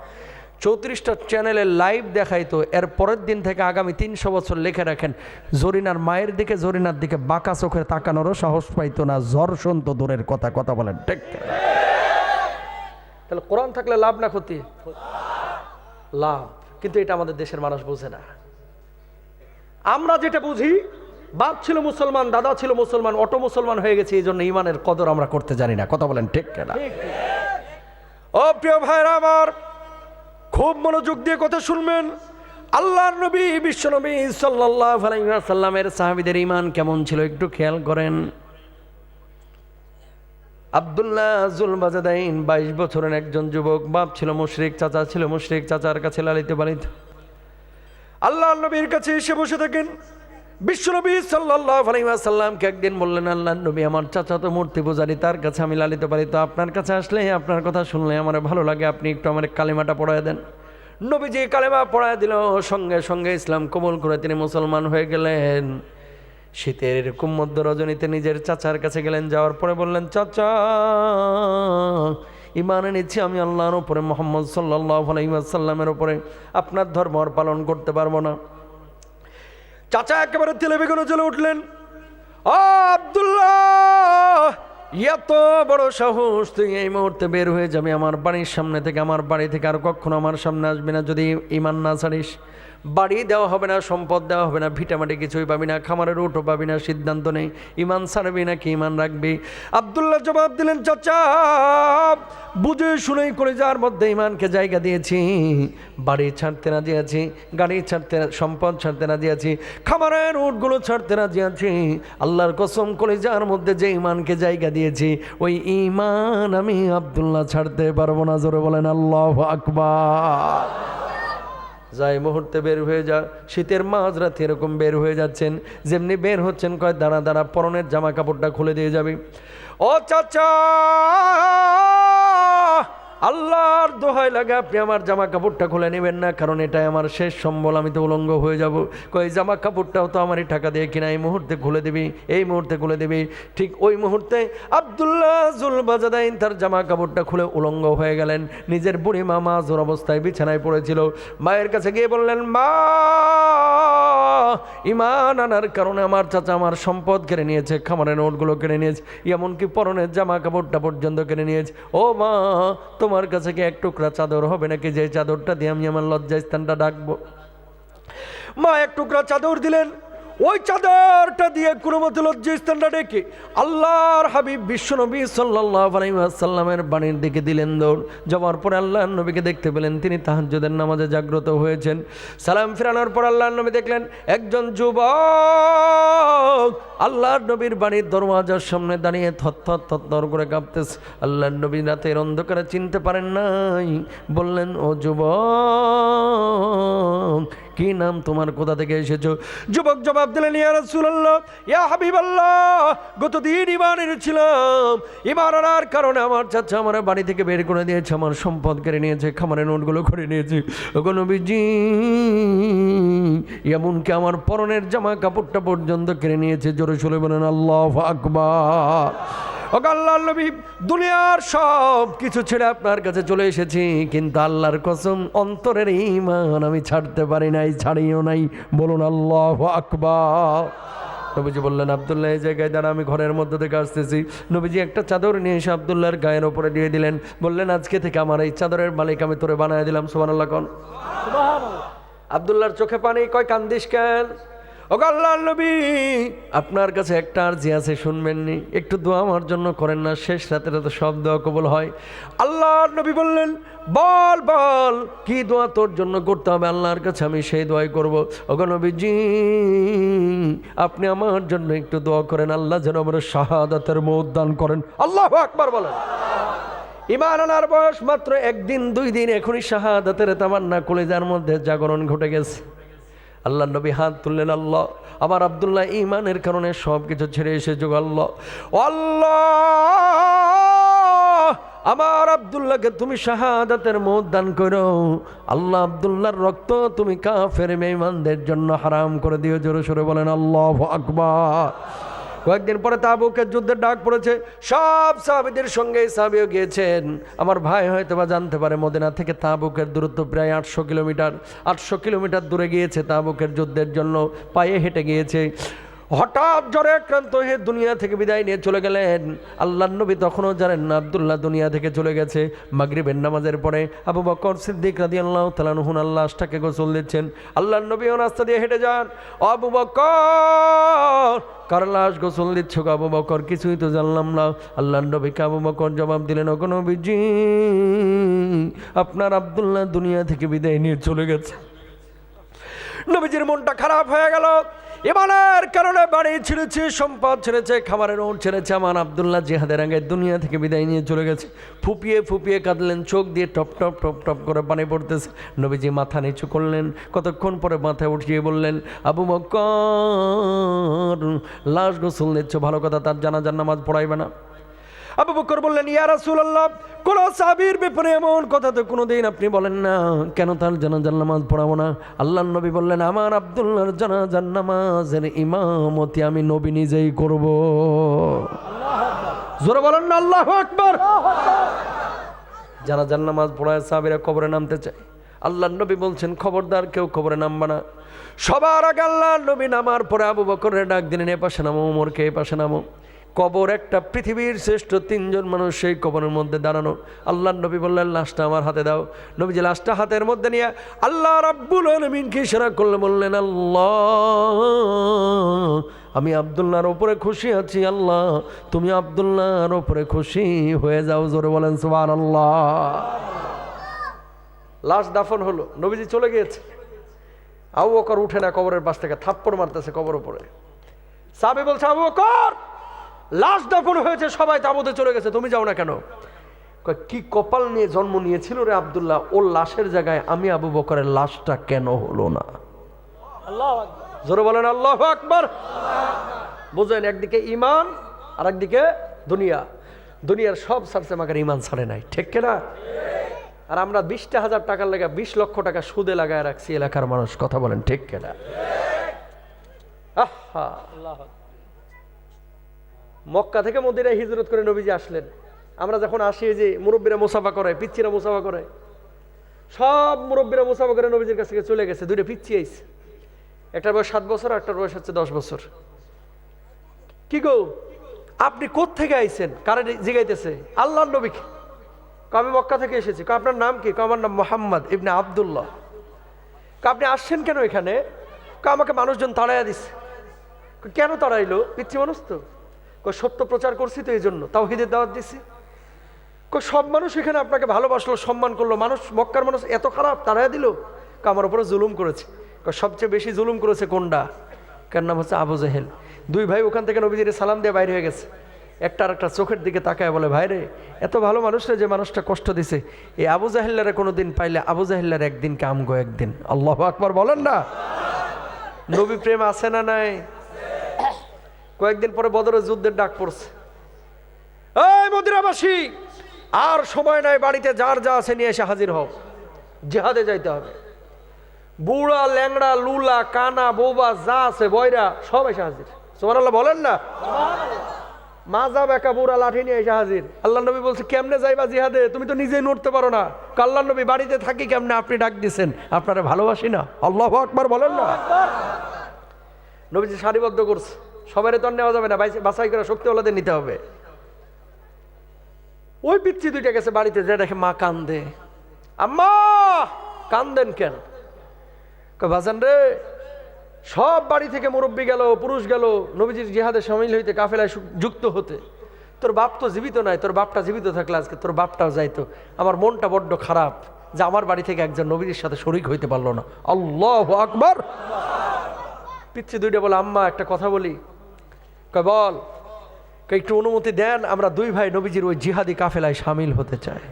34টা চ্যানেলে লাইভ দেখাইতো, এর পরের দিন থেকে আগামী 300 বছর লিখে রাখেন, জরিনার মায়ের দিকে, জরিনার দিকে বাঁকা চোখে তাকানোরও সাহস পাইতো না, ধর্ষণ তো দূরের কথা। কথা বলেন ঠিক? তাহলে কোরআন থাকলে লাভ না ক্ষতি? লাভ। কিন্তু এটা আমাদের দেশের মানুষ বোঝে না। আমরা যেটা বুঝি, বাপ ছিল মুসলমান, দাদা ছিল মুসলমান, অটো মুসলমান হয়ে গেছে, এই জন্য ইমানের কদর আমরা করতে জানি না। কথা বলেন ঠিক কিনা? ও প্রিয় ভাইরা আমার, খুব মনোযোগ দিয়ে কথা শুনবেন। আল্লাহর নবী, বিশ্ব নবী সাল্লাল্লাহু আলাইহি ওয়াসাল্লামের সাহাবীদের ঈমান কেমন ছিল একটু খেয়াল করেন। আব্দুল্লাহ জুলবাজাদাইন 22 বছরের একজন যুবক, বাপ ছিল মুশরিক, চাচা ছিল মুশরিক, চাচার কাছে লালিত পালিত। আল্লাহর নবীর কাছে এসে বসে থাকেন। বিশ্বনবী সাল্লাল্লাহু আলাইহি ওয়াসাল্লামকে একদিন বললেন, আল্লাহর নবী, আমার চাচা তো মূর্তি পূজারী, তার কাছে আমি লালিত পালিত, আপনার কাছে আসলে, আপনার কথা শুনলে আমার ভালো লাগে, আপনি একটু আমার কালেমাটা পড়ায় দেন। নবীজি কালেমা পড়ায় দিল, সঙ্গে সঙ্গে ইসলাম কবুল করে তিনি মুসলমান হয়ে গেলেন। শীতের এরকম মধ্য রজনীতে নিজের চাচার কাছে গেলেন, যাওয়ার পরে বললেন, চাচা ঈমান এনেছি আমি আল্লাহর উপরে, মুহাম্মদ সাল্লাল্লাহু আলাইহি ওয়াসাল্লামের উপরে, আপনার ধর্ম আর পালন করতে পারবো না। চাচা একেবারে তেলে বেগুনে জ্বলে উঠলেন, ও আব্দুল্লাহ, এত বড় সাহস, তুই এই মুহূর্তে বের হয়ে যাবি আমার বাড়ির সামনে থেকে, আমার বাড়ি থেকে আর কখনো আমার সামনে আসবি না, যদি ঈমান না ছাড়িস। বাড়ি দেওয়া হবে না, সম্পদ দেওয়া হবে না, ভিটামাটি কিছুই পাবি না, খামারের উঠো পাবি না, সিদ্ধান্ত নেই ঈমান ছাড়বি নাকি ঈমান রাখবি। আব্দুল্লাহ জবাব দিলেন, চাচা বুঝে শুনেই কলিজার মধ্যে ঈমানকে জায়গা দিয়েছি, বাড়ি ছাড়তে রাজি আছি, গাড়ি ছাড়তে, সম্পদ ছাড়তে রাজি আছি, খামারের উটগুলো ছাড়তে রাজি আছি, আল্লাহর কসম কলিজার মধ্যে যে ঈমানকে জায়গা দিয়েছি ওই ঈমান আমি আব্দুল্লাহ ছাড়তে পারবো না। জোরে বলেন আল্লাহু আকবার। যাই মুহূর্তে বের হয়ে যা, শীতের মাঝরাতে এরকম বের হয়ে যাচ্ছেন, যেমনি বের হচ্ছেন কয় দাঁড়া দাঁড়া, পরনের জামা কাপড়টা খুলে দিয়ে যাবি। ও চাচা, আল্লাহর দোহাই লাগে আপনি আমার জামা কাপড়টা খুলে নেবেন না, কারণ এটাই আমার শেষ সম্বল, আমি তো উলঙ্গ হয়ে যাব। কই জামা কাপড়টাও তো আমারই টাকা দিয়ে কিনা, এই মুহূর্তে খুলে দিবি, এই মুহূর্তে খুলে দিবি। ঠিক ওই মুহূর্তে আব্দুল্লাহ জুলবাজাদাইন তার জামা কাপড়টা খুলে উলঙ্গ হয়ে গেলেন। নিজের বুড়ি মা মাজুর অবস্থায় বিছানায় পড়েছিল, মায়ের কাছে গিয়ে বললেন, মা, ঈমান আনার কারণে আমার চাচা আমার সম্পদ কেড়ে নিয়েছে, খামারের নোটগুলো কেড়ে নিয়েছে, এমনকি পরনের জামা কাপড়টা পর্যন্ত কেড়ে নিয়েছে। ও মা, তোমার কাছে কি এক টুকরা চাদর হবে নাকি, যে চাদরটা দিয়ে আমি আমার লজ্জাস্থানটা ডাকবো? মা এক টুকরা চাদর দিলেন, ওই চাদরটা দিয়ে কোনো মতে লজ্জাস্থানটা ডেকে আল্লাহর হাবিব বিশ্বনবী সাল্লাল্লাহু আলাইহি ওয়াসাল্লামের বাণীর দিকে দিলেন দৌড়। যাওয়ার পরে আল্লাহর নবীকে দেখতে পেলেন, তিনি তাহাজ্জুদের নামাজে জাগ্রত হয়েছেন। সালাম ফিরানোর পর আল্লাহর নবী দেখলেন একজন যুবক আল্লাহর নবীর বাড়ির দরওয়াজার সামনে দাঁড়িয়ে থরথর করে কাঁপতেছে। আল্লাহর নবী রাতের অন্ধকারে চিনতে পারেন নাই, বললেন, ও যুবক, কি নাম তোমার, কোথা থেকে এসেছো? যুবক জবাব দিলেন, ইয়া রাসূলুল্লাহ, ইয়া হাবিবাল্লাহ, গতদিন ঈমান এনেছিলাম, ঈমান আনার কারণে আমার চাচা আমার বাড়ি থেকে বের করে দিয়েছে, আমার সম্পদ কেড়ে নিয়েছে, খামারের নোটগুলো করে নিয়েছে। ওগো নবীজি, এমনকি আমার পরনের জামা কাপড়টা পর্যন্ত কেড়ে নিয়েছে। জোরে সোরে বলেন আল্লাহু আকবার। ওগো আল্লাহর নবী, দুনিয়ার সব কিছু ছেড়ে আপনার কাছে চলে এসেছি, কিন্তু আল্লাহর কসম অন্তরের ঈমান আমি ছাড়তে পারি নাই, ছাড়িও নাই। বলুন আল্লাহু আকবার। নবীজি বললেন, আব্দুল্লাহ এই জায়গায় দাঁড়া, আমি ঘরের মধ্যে থেকে আসতেছি। নবীজি একটা চাদর নিয়ে এসে আব্দুল্লাহর গায়ের ওপরে দিয়ে দিলেন, বললেন, আজকে থেকে আমার এই চাদরের মালিক আমি তোরে বানায় দিলাম। সুবহানাল্লাহ কোন। সুবহানাল্লাহ। আব্দুল্লাহর চোখে পানি, কয় কান্দিস কেন? ওগো আল্লাহর নবী, আপনার কাছে একটা আরজি আছে, শুনবেননি? একটু দোয়া আমার জন্য করেন না, শেষ রাতের তো সব দোয়া কবুল হয়। আল্লাহর নবী বললেন, বল বল, কি দোয়া তোর জন্য করতে হবে আল্লাহর কাছে, আমি সেই দোয়াই করব। ওগো নবীজি, আপনি আমার জন্য একটু দোয়া করেন, আল্লাহ যেন আমার শাহাদাতের মওত দান করেন। আল্লাহু আকবার বলেন। ঈমান আনার বয়স মাত্র 1 দিন 2 দিন, এখনই শাহাদাতের তামান্না কলিজার মধ্যে জাগরণ ঘটে গেছে। আল্লাহ নবী হাত তুললেন, আল্লাহ আমার আব্দুল্লাহ ঈমানের কারণে সব কিছু ছেড়ে এসে যোগ, আল্লাহ ও আল্লাহ, আমার আব্দুল্লাহকে তুমি শাহাদাতের মওত দান করো। আল্লাহ আব্দুল্লাহর রক্ত তুমি কাফের বেঈমানদের জন্য হারাম করে দিও। জোরে সোরে বলেন আল্লাহু আকবার। কয়েকদিন পরে তাবুকের যুদ্ধের ডাক পড়েছে, সব সাহাবীদের সঙ্গে সাহাবীও গিয়েছেন। আমার ভাই হয়তো বা জানতে পারে, মদিনা থেকে তাবুকের দূরত্ব প্রায় 800 কিলোমিটার। 800 কিলোমিটার দূরে গিয়েছে তাবুকের যুদ্ধের জন্য, পায়ে হেঁটে গিয়েছে। হঠাৎ জ্বরে আক্রান্ত হয়ে দুনিয়া থেকে বিদায় নিয়ে চলে গেলেন। আল্লাহর নবী তখনও জানেন না আব্দুল্লাহ দুনিয়া থেকে চলে গেছে। মাগরিবের নামাজের পরে আবু বকর সিদ্দিক রাদিয়াল্লাহু তাআলা আনহু লাশটাকে গোসল দিচ্ছেন। আল্লাহর নবী ও রাস্তা দিয়ে হেঁটে যান। আবু বকর, কার লাশ গোসল দিচ্ছ গো আবু বকর? কিছুই তো জানলাম না। আল্লাহর নবীকে আবু বকর জবাব দিলেন, ওগো নবীজি, আপনার আব্দুল্লাহ দুনিয়া থেকে বিদায় নিয়ে চলে গেছে। নবীজির মনটা খারাপ হয়ে গেল। ঈমানের কারণে বাড়ি ছেড়েছে, সম্পদ ছেড়েছে, খামারের ওট ছেড়েছে। আমার আব্দুল্লাহ জিহাদের আগে দুনিয়া থেকে বিদায় নিয়ে চলে গেছে। ফুপিয়ে ফুপিয়ে কাঁদলেন, চোখ দিয়ে টপ টপ টপ টপ করে পানি পড়তেছে। নবীজি মাথা নিচু করলেন, কতক্ষণ পরে মাথায় উঠিয়ে বললেন, আবু বকর, লাশ গোসল দিচ্ছ, ভালো কথা, তার জানাজার নামাজ পড়াইবে না? আবু বকর বললেন, ইয়া রাসূলুল্লাহ, কোন সাহাবীর ব্যাপারে এমন কথা তো কোনোদিন আপনি বলেন না, কেন তার জানাজার নামাজ পড়াবো না? আল্লাহর নবী বললেন, আমার আব্দুল্লাহর জানাজার নামাজের ইমামতি আমি নবী নিজেই করব। জোরে বলেন না আল্লাহু আকবার। জানাজার নামাজ পড়ায় সাহাবীরা কবরে নামতে চায়। আল্লাহর নবী বলছেন, খবরদার কেউ কবরে নামবা না। সবার আগে আল্লাহর নবী নামার পরে আবু বকরের ডাক দিলেন, এ পাশে নামো, ওমরকে এ পাশে নামো। কবর একটা পৃথিবীর শ্রেষ্ঠ 3 জন মানুষ সেই কবরের মধ্যে দাঁড়ানো। আল্লাহর নবী বললেন, লাশটা আমার হাতে দাও। নবীজি লাশটা হাতের মধ্যে নিয়ে আল্লাহ রাব্বুল আলামিনকে ইশারা করলে বললেন, আল্লাহ, আমি আব্দুল্লাহর উপরে খুশি আছি, আল্লাহ তুমি আব্দুল্লাহর উপরে খুশি হয়ে যাও। জোরে বলেন সুবহানাল্লাহ। লাশ দাফন হলো, নবীজি চলে গিয়েছে। আবু বকর উঠে না কবরের পাশ থেকে, থাপ্পড় মারতেছে কবর উপরে। সাহাবী বলছে, আবু বকর, লাশ দাফন হয়েছে, সবাই তাবুতে চলে গেছে, তুমি যাও না কেন? কি কপাল নিয়ে জন্ম নিয়েছিল রে আব্দুল্লাহ, ওর লাশের জায়গায় আমি আবু বকরের লাশটা কেন হলো না? আল্লাহু আকবার। জোরে বলেন আল্লাহু আকবার। বুঝলেন, একদিকে ঈমান আর একদিকে দুনিয়া। দুনিয়ার সব ছাড়ছে, মাগার ঈমান ছাড়ে নাই, ঠিক কিনা? আর আমরা 20,000 টাকার লাগা 20 লক্ষ টাকা সুদে লাগায় রাখছি এলাকার মানুষ, কথা বলেন ঠিক কিনা? আহা, আল্লাহু আকবার। মক্কা থেকে মদিনায় হিজরত করে নবীজি আসলেন। আমরা যখন আসি, যে মুরব্বীরা মুসাফা করে, পিচ্চিরা মুসাফা করে, সব মুরব্বীরা মুসাফা করে নবীজির কাছ থেকে চলে গেছে। 2টা পিচ্চি আইছে, একটার বয়স 7 বছর, একটার বয়স হচ্ছে 10 বছর। কি গো, আপনি কোত্থেকে আইছেন? কারে জিগাইতেছে? আল্লাহর নবীকে। আমি মক্কা থেকে এসেছি। আপনার নাম কি? আমার নাম মুহাম্মদ ইবনে আব্দুল্লাহ। আপনি আসছেন কেন এখানে? আমাকে মানুষজন তাড়াইয়া দিচ্ছে। কেন তাড়াইলো? পিচ্ছি মানুষ তো। সত্য প্রচার করছি তো, এই জন্য তাওহীদের দাওয়াত দিছি। সব মানুষ এখানে আপনাকে ভালোবাসলো, সম্মান করলো, মানুষ, মক্কার মানুষ এত খারাপ, তাড়াইয়া দিল? আমার উপরে জুলুম করেছে। সবচেয়ে বেশি জুলুম করেছে কোনটা? কার নাম হচ্ছে আবু জেহেল। 2 ভাই ওখান থেকে নবীজির সালাম দিয়ে বাইরে হয়ে গেছে। একটা আর একটা চোখের দিকে তাকায় বলে, ভাই রে, এত ভালো মানুষরা যে মানুষটা কষ্ট দিছে, এই আবু জাহিল্লারে কোনো দিন পাইলে আবু জাহিল্লার একদিন কামগো একদিন। আল্লাহু আকবার বলেন না। নবী প্রেম আছে না নাই? কয়েকদিন পরে বদরের যুদ্ধের ডাক পড়ছে। এই মদিনাবাসী, আর সময় নাই, বাড়িতে যার যা আছে নিয়ে এসে হাজির হও, জিহাদে যাইতে হবে। বুড়া ল্যাংড়া লুলা কানা বোবা যা আছে বয়রা সব এসে হাজির। সুবহানাল্লাহ বলেন না। মাজা বেকা বুড়া লাঠি নিয়ে এসে হাজির। আল্লাহ নবী বলছে, কেমনে যাইবা জিহাদে? তুমি তো নিজেই নড়তে পারো না। আল্লাহ নবী, বাড়িতে থাকি কেমনে? আপনি ডাক দিছেন, আপনারা ভালোবাসি না। আল্লাহু আকবার বলেন না। নবীজি সারিবদ্ধ করছে, সবাই তো নেওয়া যাবে না, বাছাই করে শক্তিওয়ালাদের নিতে হবে। ওই পিচ্ছি দুইটা গেছে বাড়িতে, যে দেখে মা কান্দে। আম্মা, কান্দেন কেন? বাজান রে, সব বাড়ি থেকে মুরব্বী গেল, পুরুষ গেল নবীজির জিহাদে শামিল হইতে, কাফেলায় যুক্ত হতে। তোর বাপ তো জীবিত নাই, তোর বাপটা জীবিত থাকলে আজকে তোর বাপটাও যাইতো। আমার মনটা বড্ড খারাপ যে আমার বাড়ি থেকে একজন নবীজির সাথে শরীক হইতে পারলো না। আল্লাহু আকবার। পিচ্ছি দুইটা বলে, আম্মা একটা কথা বলি। কয় বল। একটু অনুমতি দেন, আমরা দুই ভাই নবীজির ওই জিহাদি কাফেলায় শামিল হতে চাই।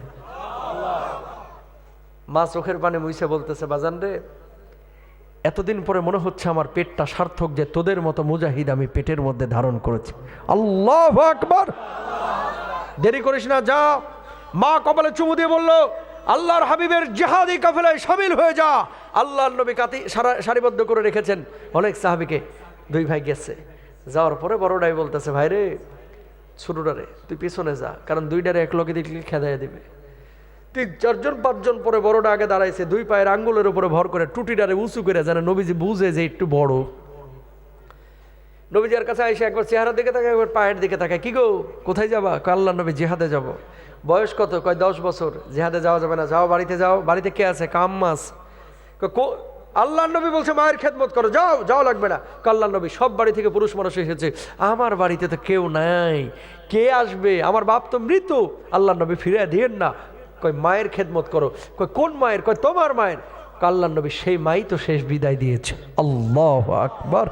মা চোখের পানে মুইছে বলতেছে, বাজান রে, এতদিন পরে মনে হচ্ছে আমার পেটটা সার্থক যে তোদের মতো মুজাহিদ আমি পেটের মধ্যে ধারণ করেছি। আল্লাহু আকবার। দেরি করিস না, যা। মা কপালে চুমু দিয়ে বলল, আল্লাহর হাবিবের জিহাদি কাফেলায় শামিল হয়ে যা। আল্লাহর নবী সারিবদ্ধ করে রেখেছেন অনেক সাহাবীকে। দুই ভাই গেছে, যাওয়ার পরে বড়টাই বলতেছে, ভাই রে, ছোটটারে তুই পিছনে যা, কারণ দুইটারে এক লগে দেখলে খেদাইয়া দিবে। 3-4 জন 5 জন পরে বড়টা আগে দাঁড়াইছে, দুই পায়ের আঙ্গুলের উপরে ভর করে টুটিটারে উঁচু করে, যেন নবীজি বুঝে যে একটু বড়। নবীজির কাছে আইসে একবার চেহারার দিকে তাকায়, একবার পায়ের দিকে তাকায়। কি গো, কোথায় যাবা? আল্লাহ নবী, জিহাদে যাব। বয়স কত? কয় 10 বছর। জিহাদে যাওয়া যাবে না, যাও বাড়িতে যাও। বাড়িতে কে আছে? কাম্মাস। আল্লাহ নবী বলছে মায়ের খেদমত করো, যাও। যাও লাগবে না। আল্লাহ নবী, সব বাড়ি থেকে পুরুষ মানুষ এসেছে, আমার বাড়িতে তো কেউ নাই, কে আসবে? আমার বাপ তো মৃত। আল্লাহ নবী, ফিরে দিয়েন না। কয় মায়ের খেদমত করো। কয় কোন মায়ের? কয় তোমার মায়ের। আল্লাহ নবী, সেই মাই তো শেষ বিদায় দিয়েছে। আল্লাহু আকবার।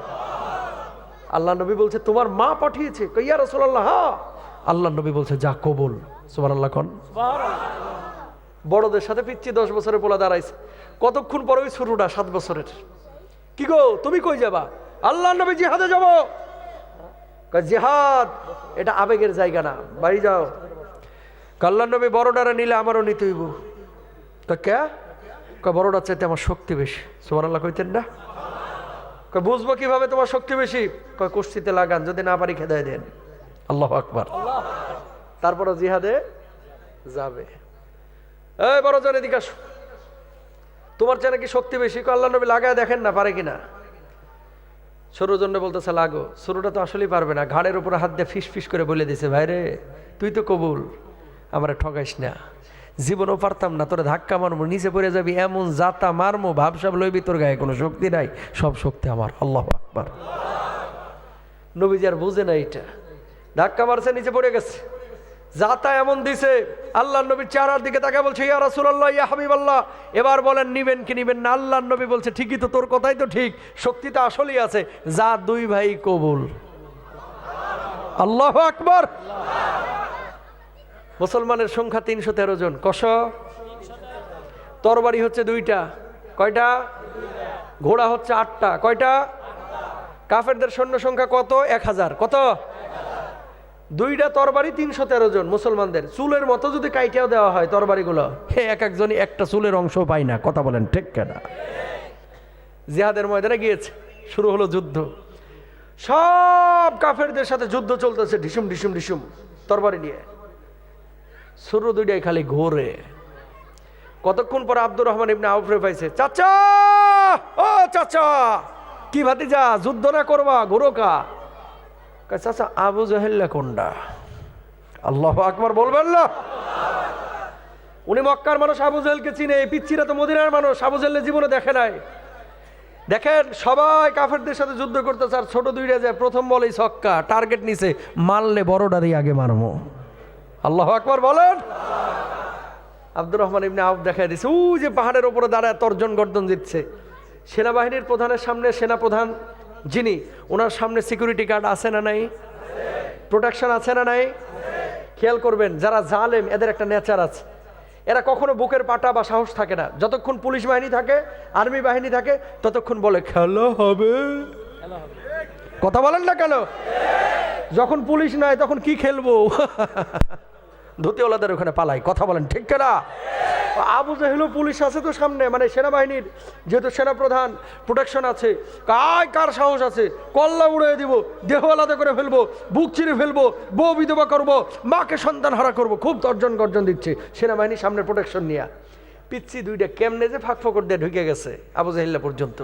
আল্লাহ নবী বলছে, তোমার মা পাঠিয়েছে? কয় ইয়া রাসূলুল্লাহ, হ্যাঁ। আল্লাহ নবী বলছে, যা, কবুল। সুবহানাল্লাহ কোন। বড়দের সাথে পিচ্ছি 10 বছরের পোলা দাঁড়াইছে। কতক্ষণ পরে ওই ছোটটা 7 বছরের, কি গো, তুমি কই যাবা? আল্লাহ নবী, জিহাদে যাব। কয় জিহাদ এটা আবেগের জায়গা না, বাড়ি যাও। আল্লাহ নবী, বড়টারে নিলে আমারও নিতে হইব। কে? কয় বড়টার চাইতে আমার শক্তি বেশি। সুবহানাল্লাহ কইতেন না? কয় বুঝবো কিভাবে তোমার শক্তি বেশি? কয় কুস্তিতে লাগান, যদি না পারি খেদায় দেন। আল্লাহু আকবার। তারপরও জিহাদে যাবে। এই বড় জন, এদিকে আসো, তোমার চেয়ে নাকি শক্তি বেশি। কয় আল্লাহ নবী, লাগায় দেখেন না, পারে কিনা। ছোটোর জন্য বলতেছে লাগো। ছোটোটা তো আসলেই পারবে না, ঘাড়ের উপরে হাত দিয়ে ফিস ফিস করে বলে দিছে, ভাই রে, তুই তো কবুল, আমরা ঠকাইস না। জীবনও পারতাম না, তোরা ধাক্কা মারবো, নিচে পড়ে যাবি, এমন জাতা মারমো, ভাবসাব লইবি, তোর গায়ে কোনো শক্তি নাই, সব শক্তি আমার। আল্লাহু আকবার। নবীজি আর বুঝে না এটা, ধাক্কা মারছে, নিচে পড়ে গেছে, জাতা এমন দিছে। আল্লাহ নবীর চেহারার দিকে তাকে বলছে, ইয়া রাসূলুল্লাহ, ইয়া হাবিবাল্লাহ, এবার বলেন নিবেন কি নিবেন না? আল্লাহ নবী বলছে, ঠিকই তো, তোর কথাই তো ঠিক, শক্তি তো আসলেই আছে, যা, দুই ভাই কবুল। আল্লাহু আকবার। মুসলমানের সংখ্যা 313 জন। কষ? তরবারি হচ্ছে 2টা। কয়টা? ঘোড়া হচ্ছে 8টা। কয়টা? কাফেরদের সৈন্য সংখ্যা কত? 1000। কত? 2টা তরবারি, 313 জন মুসলমানদের। চুলের মতো যদি কাইটাও দেওয়া হয় তরবারিগুলো, এক একজনই একটা চুলের অংশ পায় না। কথা বলেন ঠিক কেনা? জিহাদের ময়দানে গিয়েছে, শুরু হলো যুদ্ধ। সব কাফেরদের সাথে যুদ্ধ চলতেছে, ঢিসুম ঢিসুম ঢিসুম, তরবারি নিয়ে। শুরু 2টাই খালি ঘোরে। কতক্ষণ পর আব্দুর রহমান ইবনে আউফ রে পাইছে, চাচা, ও চাচা, কি ভাতিজা, যুদ্ধ না করবা, ঘোরো কা? চাচা, আবু জাহেল্লা কোনটা? আল্লাহু আকবার বলবেন না? উনি মক্কার মানুষ, আবু জাহেলকে চিনে। এই পিচ্ছিরা তো মদিনার মানুষ, আবু জাহেল জীবনে দেখে নাই। দেখেন, সবাই কাফেরদের সাথে যুদ্ধ করতেছে, আর ছোট 2টা যায়, প্রথম বলেই ছক্কা, টার্গেট নিছে, মারলে বড়টারই আগে মারমো। আল্লাহু আকবার বলেন। আব্দুর রহমান ইবনে আউফ দেখাই দিছে, ওই যে পাহাড়ের উপরে দাঁড়ায় তর্জন গর্জন দিচ্ছে। সেনাবাহিনীর প্রধানের সামনে, সেনা প্রধান যিনি, ওনার সামনে সিকিউরিটি গার্ড আছে না নাই? প্রোটেকশন আছে না নাই? খেয়াল করবেন, যারা জালেম এদের একটা নেচার আছে, এরা কখনো বুকের পাটা বা সাহস থাকে না। যতক্ষণ পুলিশ বাহিনী থাকে, আর্মি বাহিনী থাকে, ততক্ষণ বলে খেলা হবে। খেলা হবে। কথা বলেন না কেন? যখন পুলিশ নাই তখন কি খেলবো? ধুতিওয়ালাদের ওখানে পালাই। কথা বলেন ঠিক কিনা? আবু জাহেলও পুলিশ আছে তো সামনে, মানে সেনাবাহিনীর যেহেতু সেনাপ্রধান, প্রোটেকশন আছে। কার সাহস আছে? কল্লা উড়িয়ে দিব, দেহ আলাদা করে ফেলবো, বুক চিরে ফেলবো, বউ বিধবা করবো, মাকে সন্তান হারা করবো। খুব গর্জন দিচ্ছে সেনাবাহিনীর সামনে প্রোটেকশন নিয়ে। পিচ্ছি দুইটা কেমনে যে ফাঁক ফকর দিয়ে ঢুকে গেছে আবু জাহেল্লা পর্যন্ত।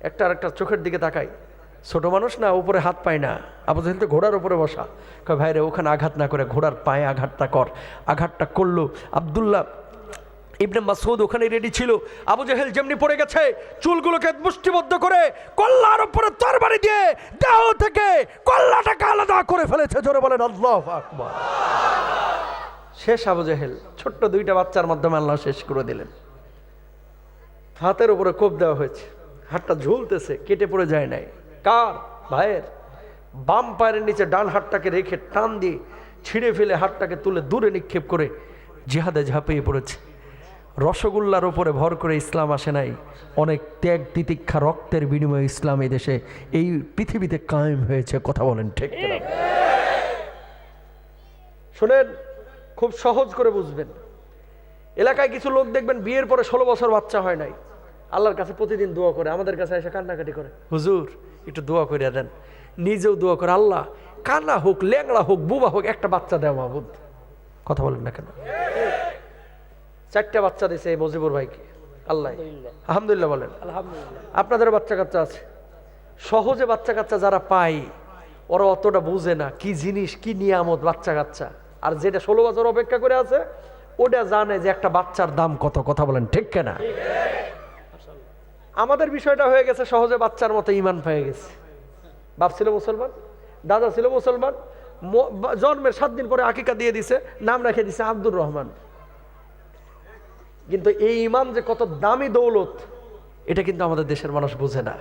একটা আর একটা চোখের দিকে তাকাই, ছোট মানুষ না, উপরে হাত পায় না। আবু জাহেল তো ঘোড়ার উপরে বসা। কয় ভাইরে ওখানে আঘাত না করে ঘোড়ার পায়ে আঘাতটা কর। আঘাতটা করলো। আব্দুল্লাহ ইবনে মাসউদ ওখানে রেডি ছিল। আবু জাহেল যেমনি পড়ে গেছে, চুলগুলোকে মুষ্টিবদ্ধ করে কল্লার উপরে তরবারি দিয়ে দেহ থেকে কল্লাটাকে আলাদা করে ফেলেছে। জোরে বলেন আল্লাহু আকবার। শেষ আবু জাহেল। ছোট্ট দুইটা বাচ্চার মাধ্যমে আল্লাহ শেষ করে দিলেন। হাতের উপরে কোপ দেওয়া হয়েছে, হাতটা ঝুলতেছে, কেটে পড়ে যায় নাই। কার? ভাইয়ের। বাম পায়ের নিচে ডান হাতটাকে রেখে টান দিয়ে ছিঁড়ে ফেলে হাতটাকে তুলে দূরে নিক্ষেপ করে জিহাদে ঝাঁপিয়ে পড়েছে। রসগোল্লার উপরে ভর করে ইসলাম আসে নাই, অনেক ত্যাগ তিতিক্ষা রক্তের বিনিময়ে ইসলাম এই দেশে, এই পৃথিবীতে কায়েম হয়েছে। কথা বলেন ঠিক কিনা? শোনেন, খুব সহজ করে বুঝবেন। এলাকায় কিছু লোক দেখবেন বিয়ের পরে 16 বছর বাচ্চা হয় নাই, আল্লাহর কাছে প্রতিদিন দোয়া করে, আমাদের কাছে এসে কান্নাকাটি করে, হুজুর একটু দোয়া করে দেন। নিজেও দোয়া করে, আল্লাহ কানা হোক, ল্যাংড়া হোক, বুবা হোক, একটা বাচ্চা দেও মাহবুদ। কথা বলেন না কেন? 4টা বাচ্চা দিয়েছে এই মজিবুর ভাইকে আল্লাহ। আলহামদুলিল্লাহ বলেন। আলহামদুলিল্লাহ। আপনাদের বাচ্চা কাচ্চা আছে। সহজে বাচ্চা কাচ্চা যারা পায় ওরা অতটা বুঝে না কি জিনিস, কি নিয়ামত বাচ্চা কাচ্চা। আর যেটা 16 বছর অপেক্ষা করে আছে ওটা জানে যে একটা বাচ্চার দাম কত। কথা বলেন ঠিক কিনা? আমাদের বিষয়টা হয়ে গেছে সহজে বাচ্চার মতো ইমান পেয়ে গেছে। বাপ ছিল মুসলমান, দাদা ছিল মুসলমান, জন্মের 7 দিন পরে আকিকা দিয়ে দিছে, নাম রেখে দিছে আব্দুর রহমান। কিন্তু এই ইমান যে কত দামি দৌলত এটা কিন্তু আমাদের দেশের মানুষ বুঝে না।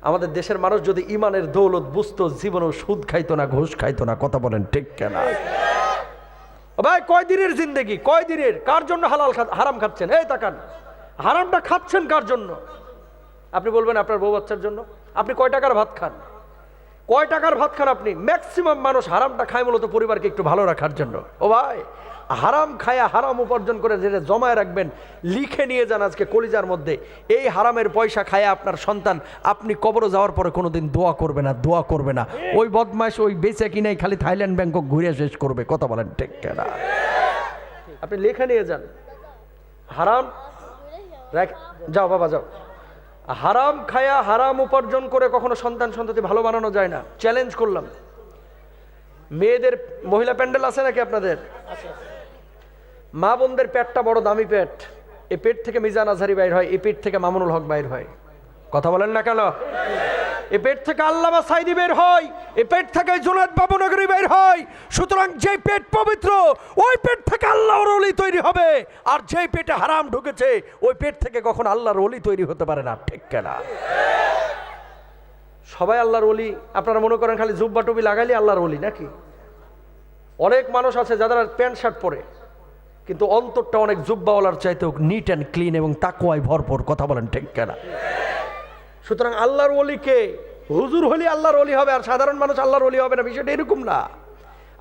আমাদের দেশের মানুষ যদি ইমানের দৌলত বুঝতো, জীবনেও সুদ খাইতো না, ঘুষ খাইতো না। কথা বলেন ঠিক কিনা? ভাই কয়দিনের জিন্দেগি, কয়দিনের? কার জন্য হারাম খাচ্ছেন? এই তাকান, হারামটা খাচ্ছেন কার জন্য? আপনি বলবেন আপনার বউ বাচ্চার জন্য। আপনি কয় টাকার ভাত খান? কয় টাকার ভাত খান আপনি? ম্যাক্সিমাম মানুষ হারামটা খায় মূলত পরিবারকে একটু ভালো রাখার জন্য। ও ভাই, হারাম খায়া হারাম উপার্জন করে যেটা জমায় রাখবেন, লিখে নিয়ে যান আজকে কলিজার মধ্যে। এই হারামের পয়সা খায়া আপনার সন্তান আপনি কবরে যাওয়ার পরে কোনোদিন দোয়া করবে না, দোয়া করবে না। ওই বদমাইশ ওই বেচে কিনাই খালি থাইল্যান্ড ব্যাংকক ঘুরে শেষ করবে। কথা বলেন ঠিক কিনা? আপনি লিখে নিয়ে যান। হারাম যাও বাবা যাও। হারাম খায়া হারাম উপার্জন করে কখনো সন্তান সন্ততি ভালো বানানো যায় না। চ্যালেঞ্জ করলাম। মেয়েদের মহিলা প্যান্ডেল আছে নাকি আপনাদের? মা বোনদের পেটটা বড় দামি পেট। এই পেট থেকে মিজান আজহারি বাইর হয়, এই পেট থেকে মামুনুল হক বাইর হয়। কথা বলেন না কেন? এই পেট থেকে আল্লামা সাইদি বের হয়, এই পেট থেকে জুনায়েদ বাবুনগরী বের হয়। সুতরাং যে পেট পবিত্র ওই পেট থেকে আল্লাহর ওলি তৈরি হবে, আর যে পেটে হারাম ঢুকেছে ওই পেট থেকে কখন আল্লাহর ওলি তৈরি হতে পারে না। ঠিক কিনা? সবাই আল্লাহর ওলি আপনারা মনে করেন খালি জুব্বা টুপি লাগাইলে আল্লাহর ওলি নাকি? অনেক মানুষ আছে যারা প্যান্ট শার্ট পরে কিন্তু অন্তরটা অনেক জুব্বাওয়ালার চাইতেও নিট অ্যান্ড ক্লিন এবং তাকওয়ায় ভরপুর। কথা বলেন ঠিক কিনা? সুতরাং আল্লাহর ওলিকে হুজুর হলি আল্লাহর ওলি হবে, আর সাধারণ মানুষ আল্লাহর ওলি হবে না, বিষয়টা এরকম না।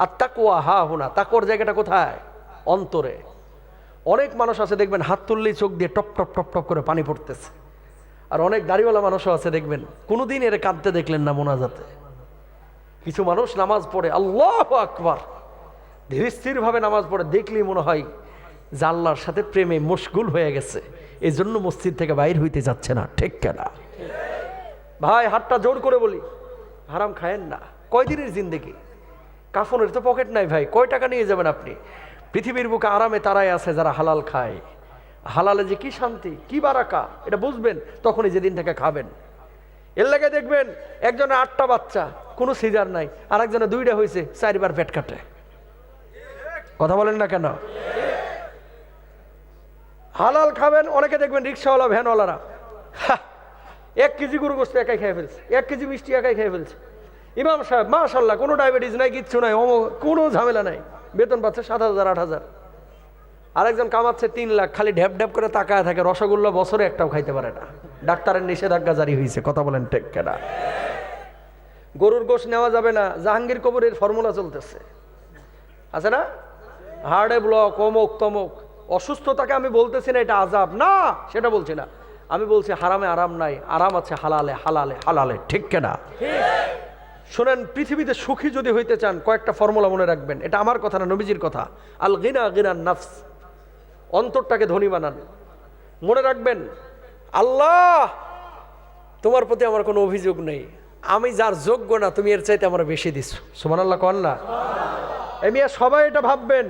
আর তাকওয়া হা হুনা, তাকওয়ার জায়গাটা কোথায়? অন্তরে। অনেক মানুষ আছে দেখবেন হাত তুললেই চোখ দিয়ে টপ টপ টপ টপ করে পানি পড়তেছে। আর অনেক দাড়িওয়ালা মানুষও আছে দেখবেন কোনোদিন এর কাঁদতে দেখলেন না মোনাজাতে। কিছু মানুষ নামাজ পড়ে আল্লাহু আকবার ধীর স্থির ভাবে নামাজ পড়ে, দেখলেই মনে হয় যে আল্লাহর সাথে প্রেমে মশগুল হয়ে গেছে, এই জন্য মসজিদ থেকে বাইর হইতে যাচ্ছে না। ঠিক কিনা? ভাই হাতটা জোর করে বলি, হারাম খায়েন না। কয়দিনের জিন্দেগি? কাফনের তো পকেট নাই ভাই, কয় টাকা নিয়ে যাবেন আপনি? পৃথিবীর বুকে আরামে তারাই আছে যারা হালাল খায়। হালালে যে কি শান্তি, কি বারাকা, এটা বুঝবেন তখনই যেদিন থেকে খাবেন। এর লাগে দেখবেন একজনের 8টা বাচ্চা, কোনো সিজার নাই, আর একজনের 2টা হয়েছে, 4বার পেট কাটে। কথা বলেন না কেন? হালাল খাবেন। অনেকে দেখবেন রিক্সাওয়ালা, ভ্যানওয়ালারা 1 কেজি গরু গোশত একাই খেয়ে ফেলছে, 1 কেজি মিষ্টি একাই খেয়ে ফেলছে। ইমাম সাহেব মাশাল্লাহ, কোনো ডায়াবেটিস নাই, কিচ্ছু নাই, কোনো ঝামেলা নাই, বেতন পাচ্ছে 7,000 8,000। আরেকজন কামাচ্ছে 3 লাখ, খালি ঢ্যাপ ঢ্যাপ করে তাকায় থাকে, রসগোল্লা বছরে একটাও খাইতে পারে না, ডাক্তারের নিষেধাজ্ঞা জারি হয়েছে। কথা বলেন ঠিক কিনা? গরুর গোশ নেওয়া যাবে না, জাহাঙ্গীর কবিরের ফর্মুলা চলতেছে, আছে না? হার্টে ব্লক, অমুক তমুক। অসুস্থতাকে আমি বলতেছি না এটা আযাব, না, সেটা বলছি না। আমি বলছি হারামে আরাম নাই, আরাম আছে হালালে হালালে হালালে। ঠিক কিনা? শোনেন, পৃথিবীতে সুখী যদি হইতে চান কয়েকটা ফর্মুলা মনে রাখবেন। এটা আমার কথা না, নবীজির কথা। আল গিনা গিনান নাফস, অন্তরটাকে ধনী বানান। মনে রাখবেন, আল্লাহ তোমার প্রতি আমার কোনো অভিযোগ নেই, আমি যার যোগ্য না তুমি এর চাইতে আমার বেশি দিছো। সুবহানাল্লাহ কোন না? এমিয়া সবাই এটা ভাববেন।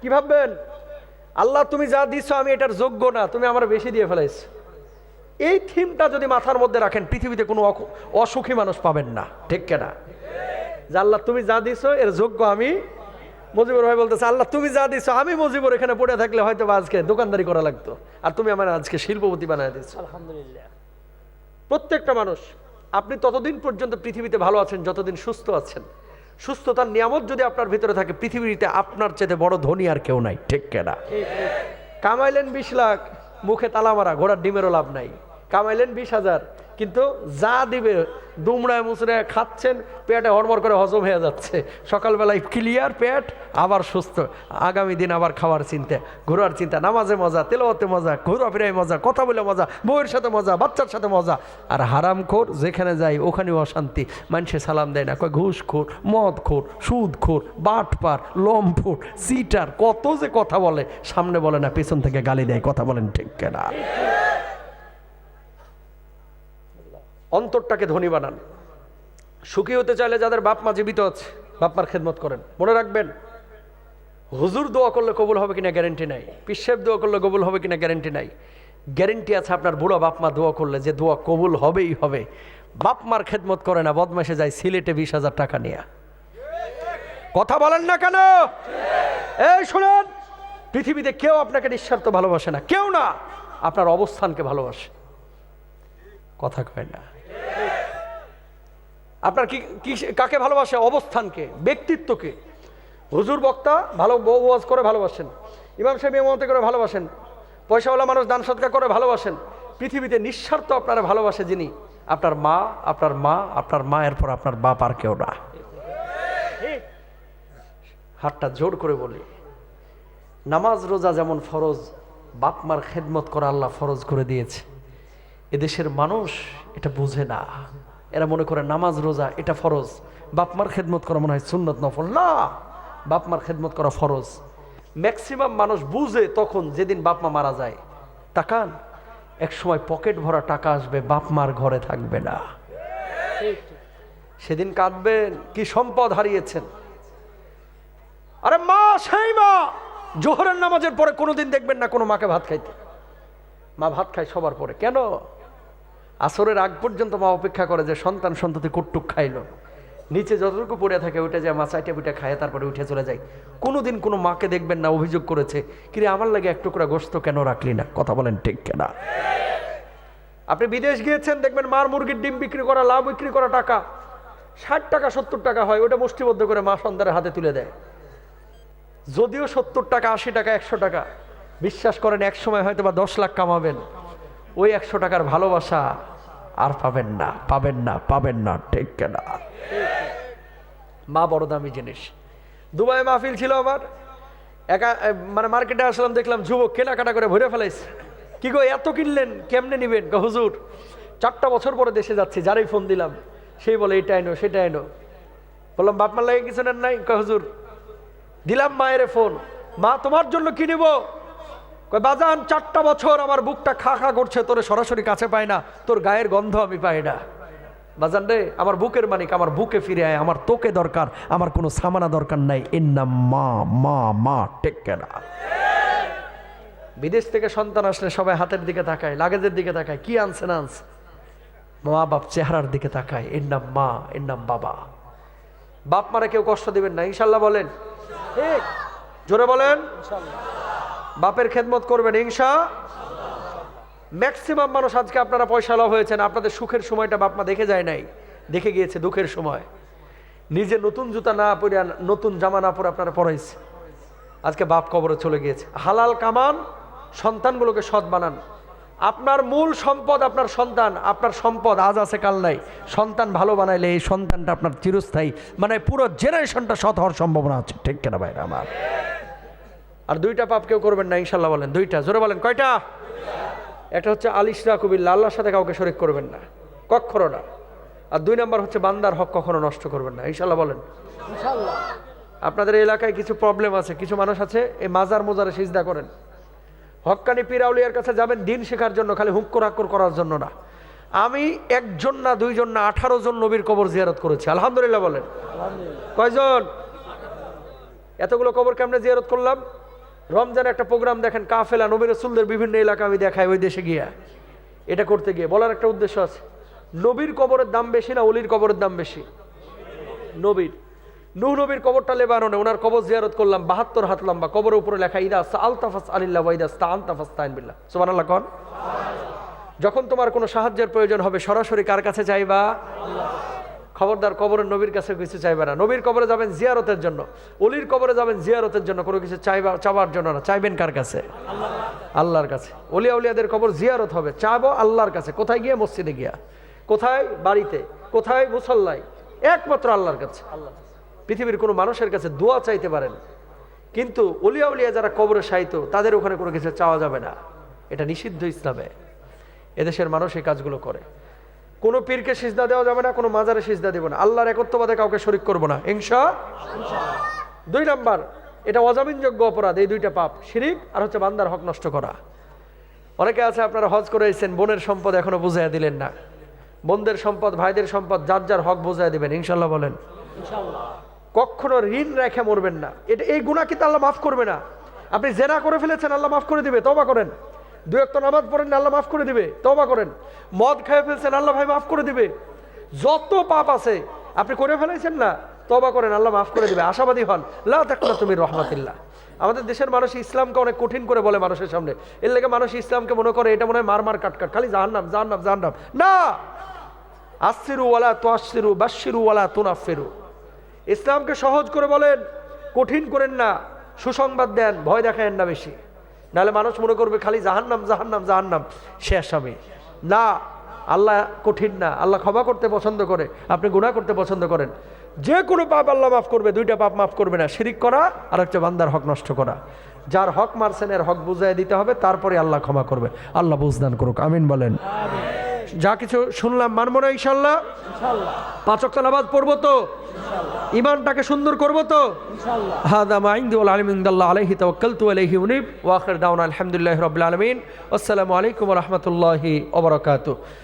কি ভাববেন? আল্লাহ তুমি যা দিছো আমি এটার যোগ্য না, তুমি আমার বেশি দিয়ে ফেলাইছো। এই থিমটা যদি মাথার মধ্যে রাখেন, পৃথিবীতে কোনো অসুখী মানুষ পাবেন না। ঠিক কিনা? যে আল্লাহ তুমি যা দিছো এর যোগ্য আমি। মজিবুর ভাই বলতেছে, আল্লাহ তুমি যা দিছো আমি মজিবুর এখানে পড়ে থাকলে হয়তো আজকে দোকানদারি করা লাগতো, আর তুমি আমার আজকে শিল্পপতি বানায় দিচ্ছ। আলহামদুলিল্লাহ। প্রত্যেকটা মানুষ, আপনি ততদিন পর্যন্ত পৃথিবীতে ভালো আছেন যতদিন সুস্থ আছেন। সুস্থতার নিয়ামত যদি আপনার ভিতরে থাকে, পৃথিবীতে আপনার চেয়ে বড় ধনী আর কেউ নাই। ঠিক কিনা? কামাইলেন 20 লাখ, মুখে তালা মারা, ঘোড়ার ডিমেরও লাভ নাই। কামাইলেন 20,000, কিন্তু যা দিবে দুমড়ায় মুচড়ায় খাচ্ছেন, পেটে হড়মড় করে হজম হয়ে যাচ্ছে, সকালবেলায় ক্লিয়ার পেট, আবার সুস্থ, আগামী দিন আবার খাওয়ার চিন্তা, ঘোরার চিন্তা, নামাজে মজা, তেলাওয়াতে মজা, ঘোরাফেরায় মজা, কথা বলে মজা, বউয়ের সাথে মজা, বাচ্চার সাথে মজা। আর হারামখোর যেখানে যায় ওখানেও অশান্তি, মানুষে সালাম দেয় না, কয় ঘুষখোর, মদখোর, সুদখোর, বাটপার, লম্পট, সিটার, কত যে কথা বলে, সামনে বলে না, পেছন থেকে গালি দেয়। কথা বলেন ঠিক কিনা? অন্তরটাকে ধনী বানান। সুখী হতে চাইলে যাদের বাপ মা জীবিত আছে, বাপ মার খেদমত করেন। মনে রাখবেন, হুজুর দোয়া করলে কবুল হবে কিনা গ্যারেন্টি নাই, পীর সাহেব দোয়া করলে কবুল হবে কিনা গ্যারেন্টি নাই। গ্যারেন্টি আছে আপনার বুড়ো বাপ মা দোয়া করলে, যে দোয়া কবুল হবেই হবে। বাপ মার খেদমত করে না, বদমাশে যায় সিলেটে 20,000 টাকা নিয়ে। কথা বলেন না কেন? এই শুনেন, পৃথিবীতে কেউ আপনাকে নিঃস্বার্থ ভালোবাসে না, কেউ না, আপনার অবস্থানকে ভালোবাসে। কথা কয় না? আপনার কি কাকে ভালোবাসে? অবস্থানকে, ব্যক্তিত্বকে। হুজুর বক্তা ভালো বউ ওয়াজ করে ভালোবাসেন, ইমাম সাহেব ইমামতি করে ভালোবাসেন, পয়সাওয়ালা মানুষ দান সদকা করে ভালোবাসেন। পৃথিবীতে নিঃস্বার্থ আপনারা ভালোবাসে যিনি, আপনার মা, আপনার মা, আপনার মায়ের পর আপনার বাপ, আর কেউ না। হাতটা জোর করে বলি, নামাজ রোজা যেমন ফরজ, বাপ মার খেদমত করা আল্লাহ ফরজ করে দিয়েছে। এদেশের মানুষ এটা বুঝে না, এরা মনে করে নামাজ রোজা এটা ফরজ, বাপ মার খেদমত করা মনে হয় সুন্নত নফল। না, বাপ মার খেদমত করা ফরজ। ম্যাক্সিমাম মানুষ বুঝে তখন যেদিন বাপ মা মারা যায়। তাকান, এক সময় পকেট ভরা টাকা আসবে, বাপ মার ঘরে থাকবে না, সেদিন কাঁদবেন, কি সম্পদ হারিয়েছেন। আরে মা, সেই মা জোহরের নামাজের পরে কোনোদিন দেখবেন না কোনো মাকে ভাত খাইতে। মা ভাত খায় সবার পরে। কেন? আসরের আগ পর্যন্ত মা অপেক্ষা করে যে সন্তান সন্ততি কুটটুক খাইলো, নিচে যতটুকু পড়ে থাকে ওইটা যে মা চাইটা পিঠা খায়, তারপরে উঠে চলে যায়। কোনোদিন কোনো মাকে দেখবেন না অভিযোগ করেছে, কিরে আমার লাগে এক টুকরা গোশত কেন রাখলি না? কথা বলেন ঠিক কিনা? আপনি বিদেশ গিয়েছেন, দেখবেন মার মুরগির ডিম বিক্রি করা, লাভ বিক্রি করা টাকা 60 টাকা 70 টাকা হয়, ওটা মুষ্টিবদ্ধ করে মা সন্তানের হাতে তুলে দেয়। যদিও 70 টাকা 80 টাকা 100 টাকা, বিশ্বাস করেন এক সময় হয়তো বা 10 লাখ কামাবেন, ওই 100 টাকার ভালোবাসা আর পাবেন না, পাবেন না, পাবেন না। ঠিক কিনা? মা বড় দামি জিনিস। দুবাই মাহফিল ছিল আমার, একা মানে মার্কেটে আসলাম, দেখলাম যুবক কেনাকাটা করে ভরে ফেলাইছে। কি গো এত কিনলেন, কেমনে নিবেন? হুজুর 4টা বছর পরে দেশে যাচ্ছি, যারাই ফোন দিলাম সেই বলে এটা এনো সেটা এনো। বললাম বাপ মার লাগে কিছু নেন নাই? হুজুর দিলাম মায়ের ফোন, মা তোমার জন্য কি নিব? কয় বাজান 4টা বছর আমার বুকটা খা খা করছে, তোরে সরাসরি কাছে পাই না, তোর গায়ের গন্ধ আমি পাই না। বাজান রে, আমার বুকের মানিক, আমার বুকে ফিরে আয়, আমার তোকে দরকার, আমার কোনো সামানা দরকার নাই। এর নাম মা, মা, মা। ঠিক কিনা? বিদেশ থেকে সন্তান আসলে সবাই হাতের দিকে তাকায়, লাগেজের দিকে তাকায়, কি আনছে না আনছে। মা বাপ চেহারার দিকে তাকায়, এর নাম মা, এর নাম বাবা। বাপ মারে কেউ কষ্ট দিবেন না, ইনশাল্লাহ বলেন। ঠিক জোরে বলেন। বাপের খেদমত করবেন ইনশাআল্লাহ। ম্যাক্সিমাম মানুষ আজকে আপনারা পয়সা লাভ হয়েছেন, আপনাদের সুখের সময়টা বাপ মা দেখে যায় নাই, দেখে গিয়েছে দুঃখের সময়। নিজে নতুন জুতা না পরে নতুন জামা না পরে আপনারা পরাইছে, আজকে বাপ কবরে চলে গিয়েছে। হালাল কামান, সন্তানগুলোকে সৎ বানান। আপনার মূল সম্পদ আপনার সন্তান। আপনার সম্পদ আজ আছে কাল নাই। সন্তান ভালো বানাইলে এই সন্তানটা আপনার চিরস্থায়ী, মানে পুরো জেনারেশনটা সৎ হওয়ার সম্ভাবনা আছে। ঠিক কেনা ভাইরা আমার? আর দুইটা পাপ কেউ করবেন না ইনশাল্লাহ বলেন। দুইটা, জোরে বলেন কয়টা? একটা হচ্ছে আলিশরা কবিল্লা, আল্লাহর সাথে কাউকে শরীক করবেন না, কখনো না। আর 2 নম্বর হচ্ছে বান্দার হক কখনো নষ্ট করবেন না, ইনশাল্লাহ বলেন। ইনশাআল্লাহ। আপনাদের এলাকায় কিছু প্রবলেম আছে, কিছু মানুষ আছে এই মাজার মোজারে সিজদা করেন। হক্কানি পীর আউলিয়ার কাছে যাবেন দিন শেখার জন্য, খালি হুক্কর হাক্কর করার জন্য না। আমি 1 জন না 2 জন না 18 জন নবীর কবর জিয়ারত করেছি, আলহামদুলিল্লাহ বলেন। আলহামদুলিল্লাহ। কয়জন? এতগুলো কবর কেমনে জিয়ারত করলাম? রমজানে একটা প্রোগ্রাম দেখেন, কাফেলা নবী রাসূলদের বিভিন্ন এলাকা আমি দেখাই, ওই দেশে গিয়া এটা করতে গিয়ে বলার একটা উদ্দেশ্য আছে। নবীর কবরের দাম বেশি না অলির কবরের দাম বেশি? নবীর। নূহ নবীর কবরটা লেবাননে, ওনার কবর জিয়ারত করলাম, 72 হাত লম্বা। কবরের উপরে লেখা ইদা সাআলতা ফাসআলিল্লাহ ওয়া ইদা ইসতাআনতা ফাসতাইন বিল্লাহ। সুবহানাল্লাহ কোন? যখন তোমার কোনো সাহায্যের প্রয়োজন হবে সরাসরি কার কাছে চাইবা? খবরদার কবরের নবীর কাছে কিছু চাইবে না। নবীর কবরে যাবেন জিয়ারতের জন্য, অলির কবরে যাবেন জিয়ারতের জন্য, কোনো কিছু চাওয়ার জন্য না। চাইবেন কার কাছে? আল্লাহর কাছে। অলি আউলিয়াদের কবর জিয়ারত হবে, চাবো আল্লাহর কাছে। কোথায় গিয়ে? মসজিদে গিয়া। কোথায়? বাড়িতে। কোথায়? মুসল্লায়। একমাত্র আল্লাহর কাছে। পৃথিবীর কোনো মানুষের কাছে দোয়া চাইতে পারেন, কিন্তু অলি আউলিয়া যারা কবরে শায়িত তাদের ওখানে কোনো কিছু চাওয়া যাবে না, এটা নিষিদ্ধ ইসলামে। এদেশের মানুষ এই কাজগুলো করে। কোনো পীরকে সিজদা দেওয়া যাবে না, কোনো মাজারে সিজদা দেব না, আল্লাহর একত্ববাদে কাউকে শরীক করব না, ইনশাআল্লাহ। 2 নাম্বার, এটা অজামিনযোগ্য অপরাধ। এই 2টা পাপ, শিরিক আর হচ্ছে বান্দার হক নষ্ট করা। অনেকে আছে আপনারা হজ করে এসেছেন, বোনের সম্পদ এখনো বুঝাইয়া দিলেন না। বোনদের সম্পদ, ভাইদের সম্পদ, যার যার হক বুঝাইয়া দিবেন, ইনশাআল্লাহ বলেন। ইনশাআল্লাহ। কখনো ঋণ রেখে মরবেন না। এই গুনাহ কিন্তু আল্লাহ মাফ করবে না। আপনি জেনা করে ফেলেছেন, আল্লাহ মাফ করে দিবে, তওবা করেন। 2 ওয়াক্ত নামাজ পড়েন, আল্লাহ মাফ করে দিবে, তওবা করেন। মদ খেয়ে ফেলছেন, আল্লাহ ভাই মাফ করে দিবে। যত পাপ আছে আপনি করে ফেলেছেন না, তওবা করেন, আল্লাহ মাফ করে দিবে। আশাবাদী হন, লা তাকনাতু মির রাহমাতিল্লাহ। আমাদের দেশের মানুষ ইসলামকে অনেক কঠিন করে বলে মানুষের সামনে, এর লেগে মানুষ ইসলামকে মনে করে এটা মনে হয় মার কাট, খালি জাহান্নাম জাহান্নাম জাহান্নাম। না, আসসিরু ওয়ালা তুআসসিরু বাশশিরু ওয়ালা তুনাফিরু। ইসলামকে সহজ করে বলেন, কঠিন করেন না। সুসংবাদ দেন, ভয় দেখায়েন না বেশি, নাহলে মানুষ মনে করবে খালি জাহান্নাম জাহান্নাম জাহান্নাম, শেষ আমি। না, আল্লাহ কঠিন না, আল্লাহ ক্ষমা করতে পছন্দ করে। আপনি গুনাহ করতে পছন্দ করেন, যে কোনো পাপ আল্লাহ মাফ করবে। 2টা পাপ মাফ করবে না, শিরিক করা আর হচ্ছে বান্দার হক নষ্ট করা। যার হক মারছেন এর হক বুঝাই দিতে হবে, তারপরে আল্লাহ ক্ষমা করবে। আল্লাহ বুঝদান করুক, আমিন বলেন। যা কিছু শুনলাম মানব না ইনশাআল্লাহ। ইনশাআল্লাহ। 5 ওয়াক্ত নামাজ পড়বো তো, ইমানটাকে সুন্দর করবো তো। ইনশাআল্লাহ। হাদা মা ইনদি ওয়াল ইলমু ইনদাল্লাহ আলাইহি তাওয়াক্কালতু ওয়া ইলাইহি উনীব ওয়া আখির দাওয়ানা আলহামদুলিল্লাহি রাব্বিল আলামিন। আসসালামু আলাইকুম ওয়া রাহমাতুল্লাহি ওয়া বারাকাতুহু।